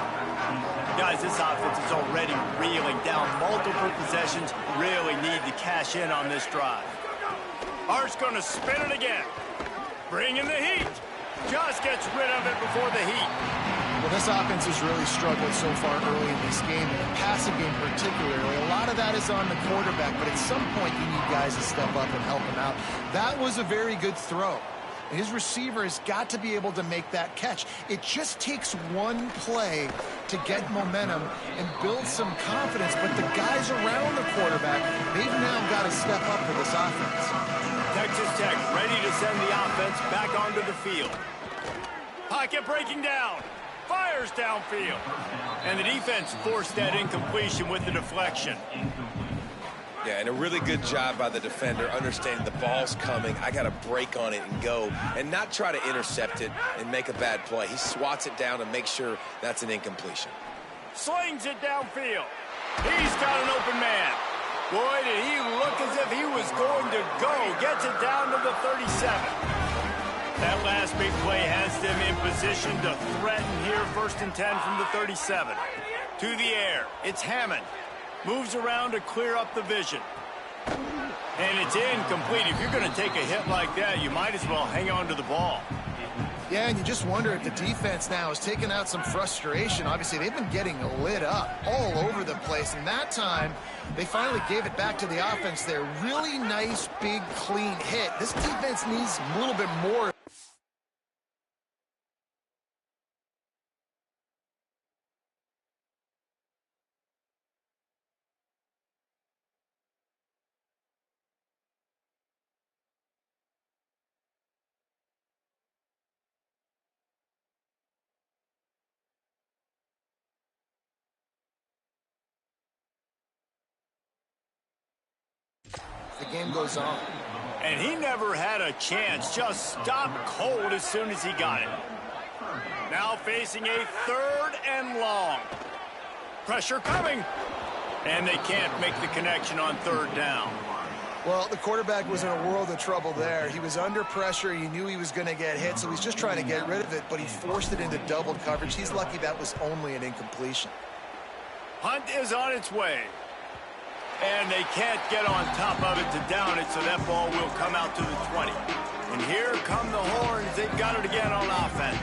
Guys, this offense is already reeling down multiple possessions. Really need to cash in on this drive. Hart's going to spin it again. Bring in the heat. Just gets rid of it before the heat. Well, this offense has really struggled so far early in this game, and the passing game particularly. A lot of that is on the quarterback, but at some point you need guys to step up and help him out. That was a very good throw. His receiver has got to be able to make that catch. It just takes one play to get momentum and build some confidence, but the guys around the quarterback, they've now got to step up for this offense. Texas Tech ready to send the offense back onto the field. Pocket breaking down. Fires downfield. And the defense forced that incompletion with the deflection. Yeah, and a really good job by the defender understanding the ball's coming. I got to break on it and go and not try to intercept it and make a bad play. He swats it down and makes sure that's an incompletion. Slings it downfield. He's got an open man. Boy, did he look as if he was going to go. Gets it down to the 37. That last big play has them in position to threaten here. 1st and 10 from the 37. To the air. It's Hammond. Moves around to clear up the vision. And it's incomplete. If you're going to take a hit like that, you might as well hang on to the ball. Yeah, and you just wonder if the defense now is taking out some frustration. Obviously, they've been getting lit up all over the place. And that time, they finally gave it back to the offense there. Really nice, big, clean hit. This defense needs a little bit more. The game goes on. And he never had a chance. Just stopped cold as soon as he got it. Now facing a 3rd and long. Pressure coming. And they can't make the connection on 3rd down. Well, the quarterback was in a world of trouble there. He was under pressure. He knew he was going to get hit, so he's just trying to get rid of it, but he forced it into double coverage. He's lucky that was only an incompletion. Punt is on its way. And they can't get on top of it to down it, so that ball will come out to the 20. And here come the Horns. They've got it again on offense.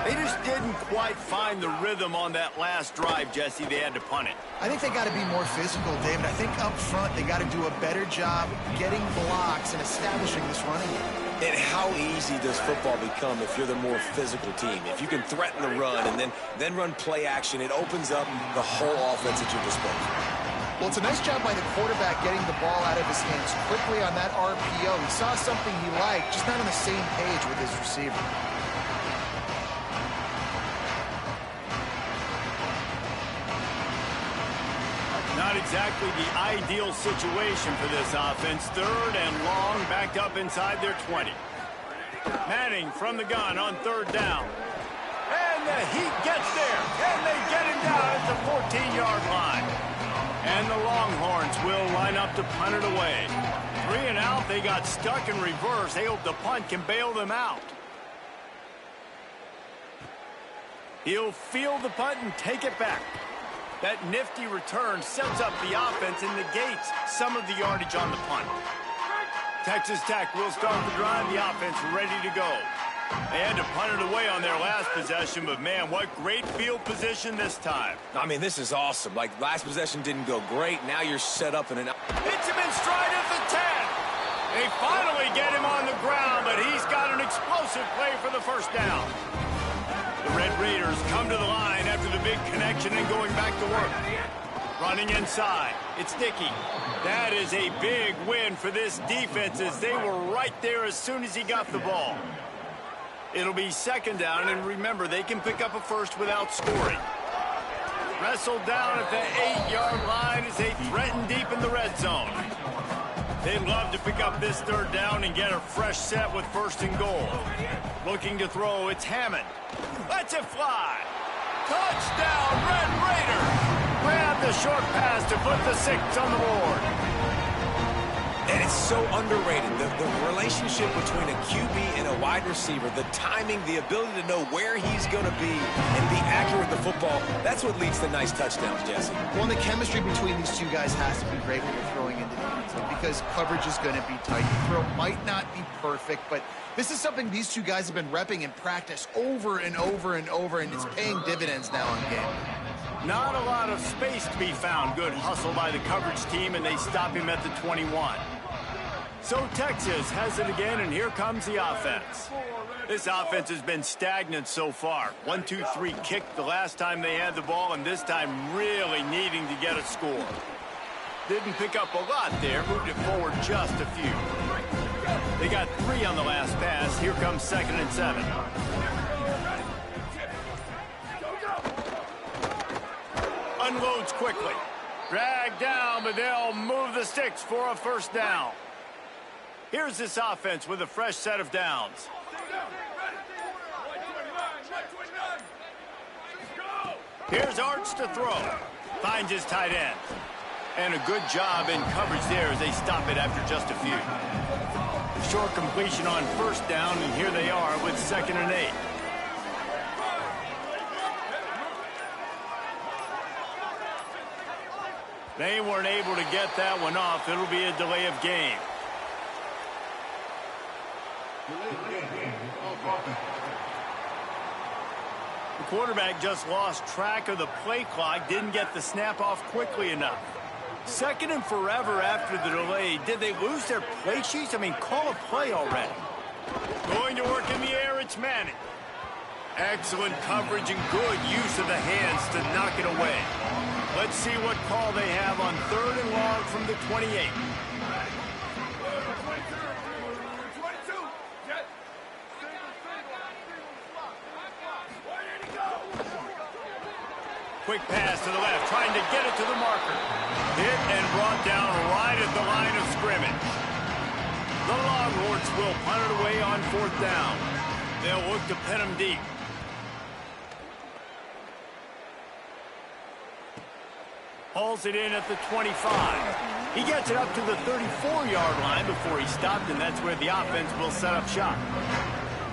They just didn't quite find the rhythm on that last drive, Jesse. They had to punt it. I think they got to be more physical, David. I think up front they got to do a better job getting blocks and establishing this running game. And how easy does football become if you're the more physical team? If you can threaten the run and then run play action, it opens up the whole offense at your disposal. Well, it's a nice job by the quarterback getting the ball out of his hands quickly on that RPO. He saw something he liked, just not on the same page with his receiver. Not exactly the ideal situation for this offense. 3rd and long, backed up inside their 20. Manning from the gun on 3rd down. And the Heat gets there, and they get him down at the 14-yard line. And the Longhorns will line up to punt it away. 3 and out, they got stuck in reverse. They hope the punt can bail them out. He'll field the punt and take it back. That nifty return sets up the offense and negates some of the yardage on the punt. Texas Tech will start the drive. The offense ready to go. They had to punt it away on their last possession, but man, what great field position this time. I mean, this is awesome. Like, last possession didn't go great. Now you're set up in an... Hits him in stride at the 10. They finally get him on the ground, but he's got an explosive play for the first down. The Red Raiders come to the line after the big connection and going back to work. Running inside. It's Dickey. That is a big win for this defense as they were right there as soon as he got the ball. It'll be second down, and remember, they can pick up a first without scoring. Wrestled down at the 8-yard line as they threaten deep in the red zone. They'd love to pick up this third down and get a fresh set with first and goal. Looking to throw, it's Hammond. Lets it fly. Touchdown, Red Raiders. Grab the short pass to put the 6 on the board. And it's so underrated. The relationship between a QB and a wide receiver, the timing, the ability to know where he's going to be and be accurate with the football, that's what leads to nice touchdowns, Jesse. Well, and the chemistry between these two guys has to be great when you're throwing into the end zone because coverage is going to be tight. The throw might not be perfect, but this is something these two guys have been repping in practice over and over and over, and it's paying dividends now in game. Not a lot of space to be found. Good hustle by the coverage team, and they stop him at the 21. So Texas has it again, and here comes the offense. This offense has been stagnant so far. 1-2-3 kick the last time they had the ball, and this time really needing to get a score. Didn't pick up a lot there, moved it forward just a few. They got 3 on the last pass. Here comes 2nd and 7. Unloads quickly. Dragged down, but they'll move the sticks for a first down. Here's this offense with a fresh set of downs. Here's Arch to throw. Finds his tight end. And a good job in coverage there as they stop it after just a few. Short completion on first down, and here they are with 2nd and 8. They weren't able to get that one off. It'll be a delay of game. The quarterback just lost track of the play clock, didn't get the snap off quickly enough. 2nd and forever after the delay. Did they lose their play sheets? I mean, call a play already. Going to work in the air, it's Manning. Excellent coverage and good use of the hands to knock it away. Let's see what call they have on 3rd and long from the 28. Quick pass to the left, trying to get it to the marker. Hit and brought down right at the line of scrimmage. The Longhorns will punt it away on 4th down. They'll look to pin him deep. Hauls it in at the 25. He gets it up to the 34-yard line before he stopped, and that's where the offense will set up shop.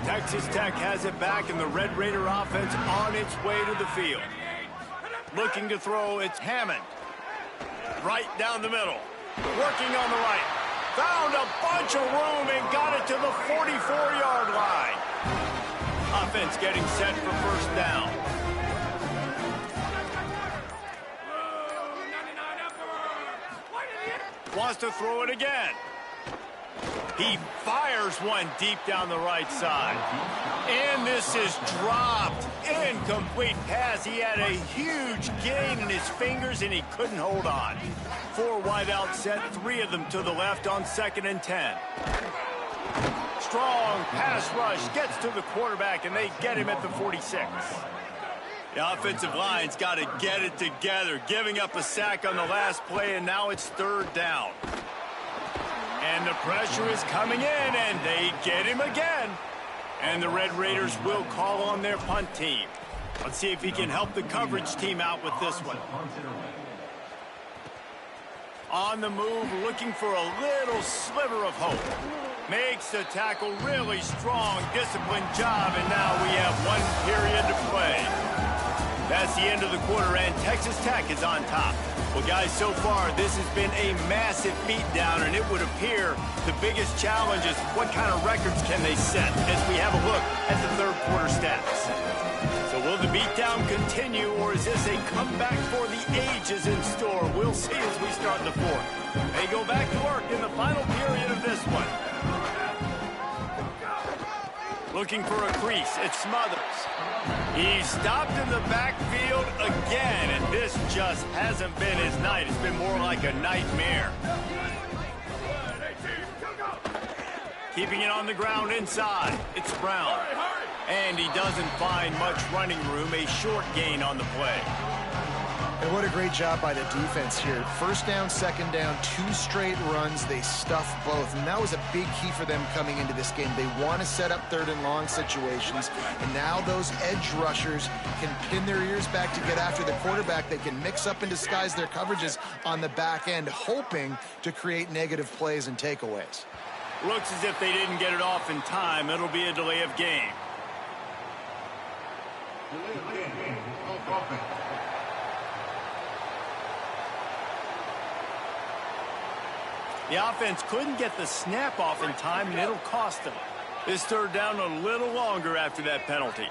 Texas Tech has it back, and the Red Raider offense on its way to the field. Looking to throw, it's Hammond. Right down the middle. Working on the right. Found a bunch of room and got it to the 44-yard line. Offense getting set for first down. Wants to throw it again. He fires one deep down the right side. And this is dropped. Incomplete pass. He had a huge gain in his fingers, and he couldn't hold on. 4 wide out set, 3 of them to the left on 2nd and 10. Strong pass rush gets to the quarterback, and they get him at the 46. The offensive line's got to get it together, giving up a sack on the last play, and now it's 3rd down. And the pressure is coming in, and they get him again. And the Red Raiders will call on their punt team. Let's see if he can help the coverage team out with this one. On the move, looking for a little sliver of hope. Makes the tackle really strong, disciplined job, and now we have 1 period to play. That's the end of the quarter, and Texas Tech is on top. Well, guys, so far, this has been a massive beatdown, and it would appear the biggest challenge is what kind of records can they set as we have a look at the third quarter stats. So will the beatdown continue, or is this a comeback for the ages in store? We'll see as we start in the fourth. They go back to work in the final period of this one. Looking for a crease, it's Smothers. He's stopped in the backfield again, and this just hasn't been his night. It's been more like a nightmare. Keeping it on the ground inside, it's Brown. And he doesn't find much running room, a short gain on the play. And what a great job by the defense here. First down, second down, 2 straight runs. They stuffed both, and that was a big key for them coming into this game. They want to set up third and long situations, and now those edge rushers can pin their ears back to get after the quarterback. They can mix up and disguise their coverages on the back end, hoping to create negative plays and takeaways. Looks as if they didn't get it off in time. It'll be a delay of game. The offense couldn't get the snap off in time, and it'll cost them. This third down a little longer after that penalty.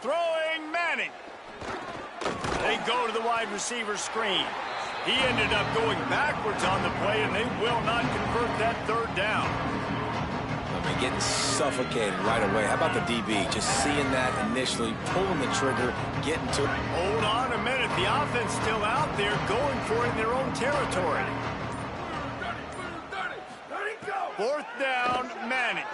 Throwing Manning. They go to the wide receiver screen. He ended up going backwards on the play, and they will not convert that third down. I mean, getting suffocated right away. How about the DB? Just seeing that initially, pulling the trigger, getting to it. Hold on a minute. The offense still out there going for it in their own territory. Fourth down, Manning.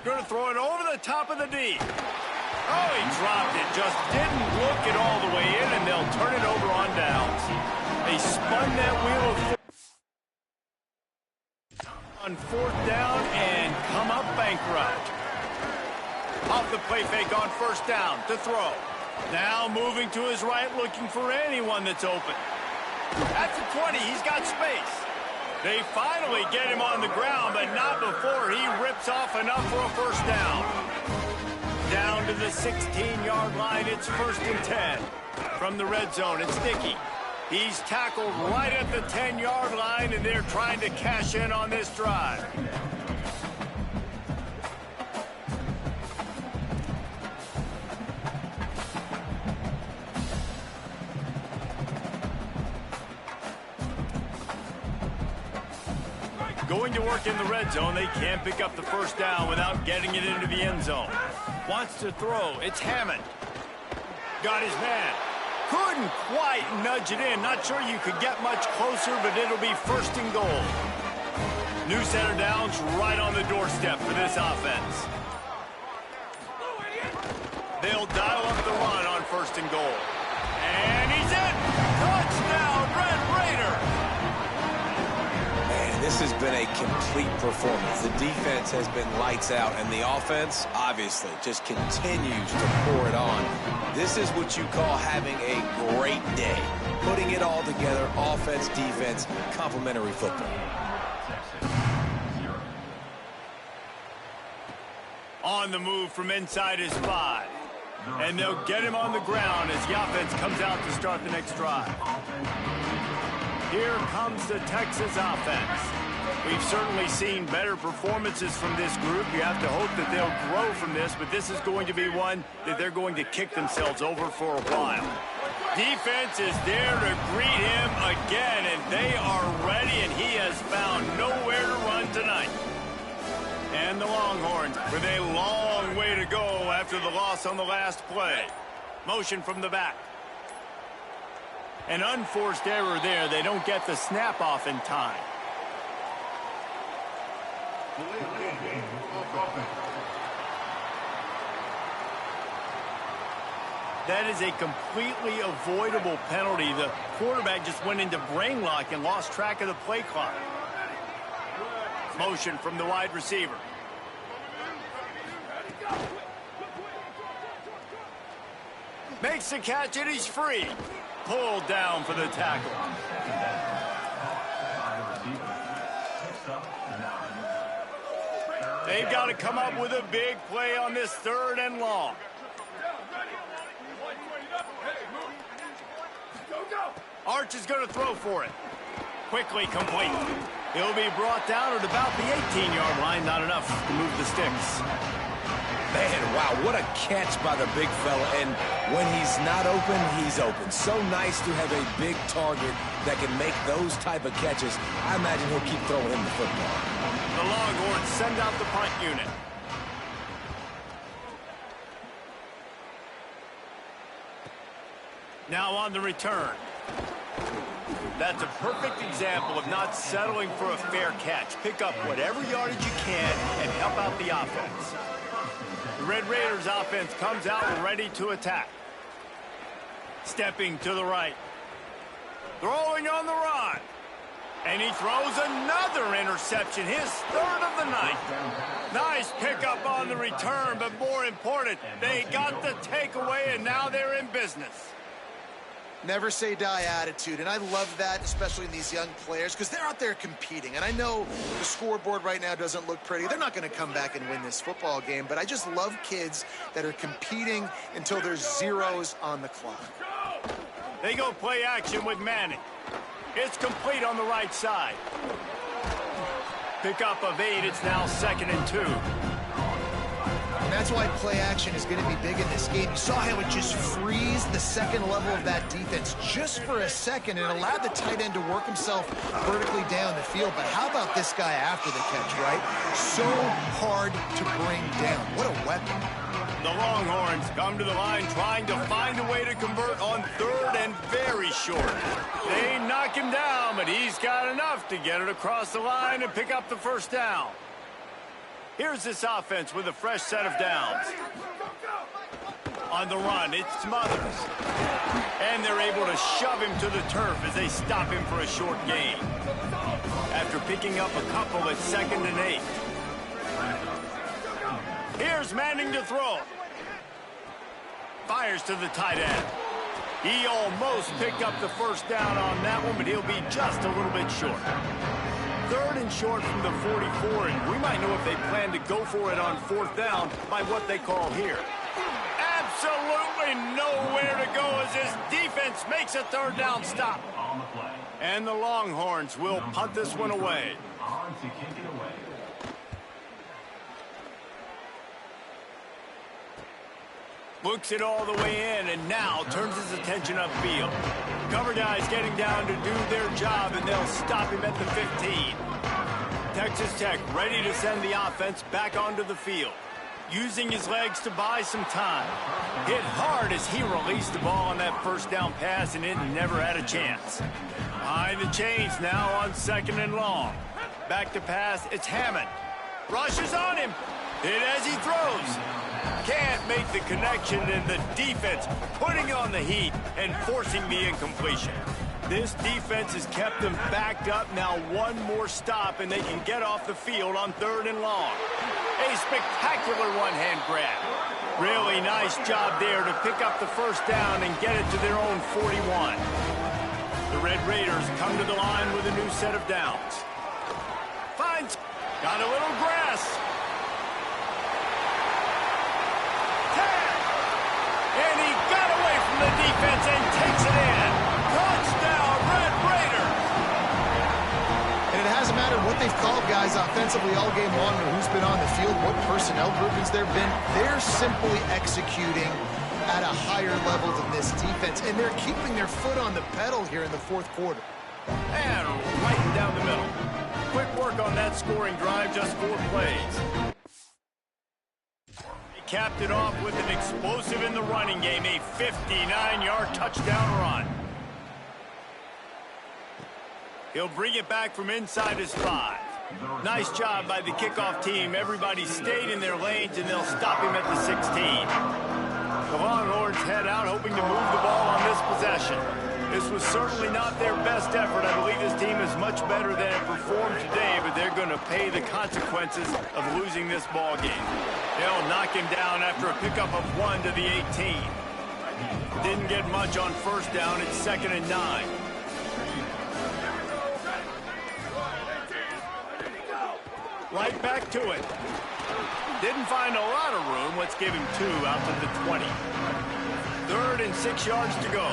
Going to throw it over the top of the D. Oh, he dropped it. Just didn't look it all the way in, and they'll turn it over on downs. They spun that wheel of on fourth down and come up bankrupt. Off the play fake on first down to throw. Now moving to his right, looking for anyone that's open. At the 20, he's got space. They finally get him on the ground, but not before he rips off enough for a first down. Down to the 16-yard line, it's 1st and 10. From the red zone, it's Dickey. He's tackled right at the 10-yard line, and they're trying to cash in on this drive. Going to work in the red zone, they can't pick up the first down without getting it into the end zone. Wants to throw, it's Hammond. Got his man. Couldn't quite nudge it in. Not sure you could get much closer, but it'll be 1st and goal. New set of downs right on the doorstep for this offense. They'll dial up the run on 1st and goal. And he's in! Touchdown, Red Raider! Man, this has been a complete performance. The defense has been lights out, and the offense, obviously, just continues to pour it on. This is what you call having a great day. Putting it all together, offense, defense, complementary football. On the move from inside his 5. And they'll get him on the ground as the offense comes out to start the next drive. Here comes the Texas offense. We've certainly seen better performances from this group. You have to hope that they'll grow from this, but this is going to be one that they're going to kick themselves over for a while. Defense is there to greet him again, and they are ready, and he has found nowhere to run tonight. And the Longhorns with a long way to go after the loss on the last play. Motion from the back. An unforced error there. They don't get the snap off in time. That is a completely avoidable penalty. The quarterback just went into brain lock and lost track of the play clock. Motion from the wide receiver. Makes the catch and he's free. Pulled down for the tackle. They've got to come up with a big play on this 3rd and long. Arch is going to throw for it. Quickly complete. He'll be brought down at about the 18-yard line. Not enough to move the sticks. Man, wow, what a catch by the big fella. And when he's not open, he's open. So nice to have a big target that can make those type of catches. I imagine he'll keep throwing him the football. The Longhorns send out the punt unit. Now on the return. That's a perfect example of not settling for a fair catch. Pick up whatever yardage you can and help out the offense. The Red Raiders offense comes out ready to attack. Stepping to the right. Throwing on the run. And he throws another interception, his 3rd of the night. Nice pickup on the return, but more important, they got the takeaway, and now they're in business. Never say die attitude, and I love that, especially in these young players, because they're out there competing. And I know the scoreboard right now doesn't look pretty. They're not going to come back and win this football game, but I just love kids that are competing until there's zeros on the clock. They go play action with Manning. It's complete on the right side. Pick up of 8. It's now 2nd and 2. And that's why play action is going to be big in this game. You saw how it just frees the second level of that defense just for a second and allowed the tight end to work himself vertically down the field. But how about this guy after the catch, right? So hard to bring down. What a weapon. The Longhorns come to the line trying to find a way to convert on 3rd and very short. They knock him down, but he's got enough to get it across the line and pick up the 1st down. Here's this offense with a fresh set of downs. On the run, it's Smothers. And they're able to shove him to the turf as they stop him for a short gain. After picking up a couple at 2nd and 8. Here's Manning to throw. Fires to the tight end. He almost picked up the 1st down on that one, but he'll be just a little bit short. 3rd and short from the 44, and we might know if they plan to go for it on 4th down by what they call here. Absolutely nowhere to go as his defense makes a 3rd down stop. And the Longhorns will punt this one away. Looks it all the way in, and now turns his attention upfield. Cover guys getting down to do their job, and they'll stop him at the 15. Texas Tech ready to send the offense back onto the field. Using his legs to buy some time. Hit hard as he released the ball on that 1st down pass, and it never had a chance. Behind the chains now on 2nd and long. Back to pass, it's Hammond. Rushes on him. Hit as he throws. Can't make the connection, and the defense putting on the heat and forcing the incompletion. This defense has kept them backed up. Now one more stop, and they can get off the field on 3rd and long. A spectacular one-hand grab. Really nice job there to pick up the 1st down and get it to their own 41. The Red Raiders come to the line with a new set of downs. Finds, got a little grass. And he got away from the defense and takes it in. Touchdown, Red Raiders! And it hasn't mattered what they've called guys offensively all game long or who's been on the field, what personnel groupings there have been. They're simply executing at a higher level than this defense, and they're keeping their foot on the pedal here in the 4th quarter. And right down the middle. Quick work on that scoring drive, just 4 plays. Capped it off with an explosive in the running game, a 59-yard touchdown run. He'll bring it back from inside his 5. Nice job by the kickoff team. Everybody stayed in their lanes, and they'll stop him at the 16. The Longhorns head out, hoping to move the ball on this possession. This was certainly not their best effort. I believe this team is much better than it performed today, but they're going to pay the consequences of losing this ball game. They'll knock him down after a pickup of 1 to the 18. Didn't get much on 1st down. It's 2nd and 9. Right back to it. Didn't find a lot of room. Let's give him 2 out to the 20. 3rd and 6 yards to go.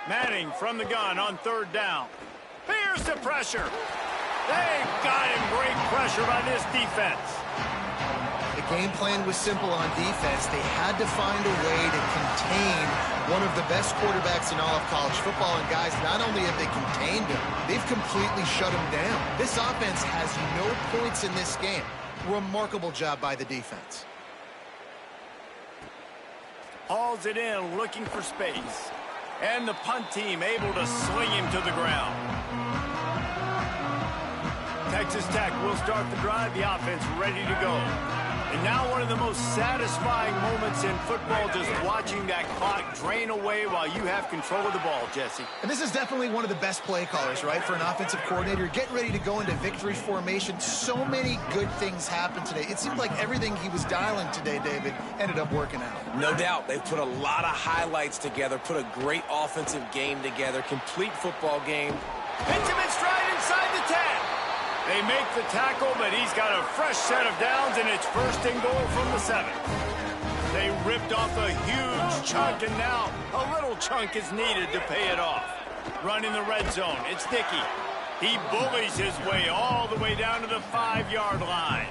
Manning from the gun on 3rd down. Here's the pressure. They got him. Great pressure by this defense. The game plan was simple on defense. They had to find a way to contain one of the best quarterbacks in all of college football. And guys, not only have they contained him, they've completely shut him down. This offense has no points in this game. Remarkable job by the defense. Hauls it in, looking for space. And the punt team able to sling him to the ground. Texas Tech will start the drive. The offense ready to go. And now one of the most satisfying moments in football, just watching that clock drain away while you have control of the ball, Jesse. And this is definitely one of the best play callers, right, for an offensive coordinator. Getting ready to go into victory formation. So many good things happened today. It seemed like everything he was dialing today, David, ended up working out. No doubt. They've put a lot of highlights together, put a great offensive game together, complete football game. Hits him in stride inside the 10. They make the tackle, but he's got a fresh set of downs, and it's 1st and goal from the 7. They ripped off a huge chunk, and now a little chunk is needed to pay it off. Running the red zone, it's Dickey. He bullies his way all the way down to the 5-yard line.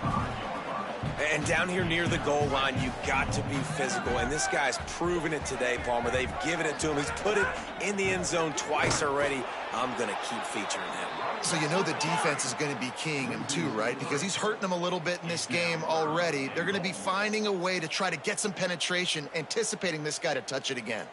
And down here near the goal line, you've got to be physical. And this guy's proven it today, Palmer. They've given it to him. He's put it in the end zone twice already. I'm going to keep featuring him. So you know the defense is going to be keying him too, right? Because he's hurting them a little bit in this game already. They're going to be finding a way to try to get some penetration, anticipating this guy to touch it again.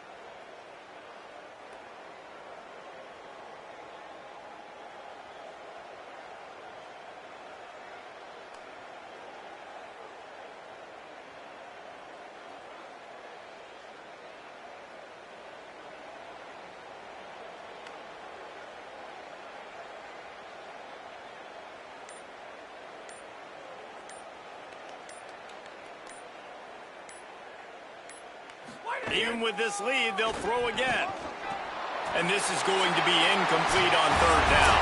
Even with this lead, they'll throw again. And this is going to be incomplete on 3rd down.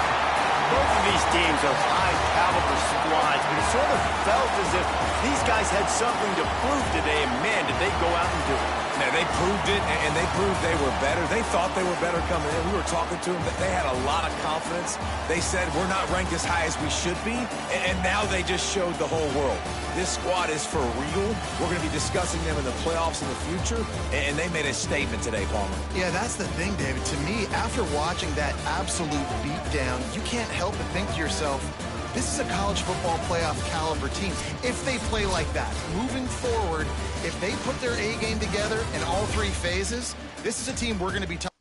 Both of these teams are high-caliber squads, but it sort of felt as if these guys had something to prove today, and man, did they go out and do it. Now, they proved it, and they proved they were better. They thought they were better coming in. We were talking to them. They had a lot of confidence. They said, we're not ranked as high as we should be, and now they just showed the whole world. This squad is for real. We're going to be discussing them in the playoffs in the future, and they made a statement today, Palmer. Yeah, that's the thing, David. To me, after watching that absolute beatdown, you can't help but think to yourself, this is a college football playoff caliber team. If they play like that, moving forward, if they put their A game together in all 3 phases, this is a team we're going to be talking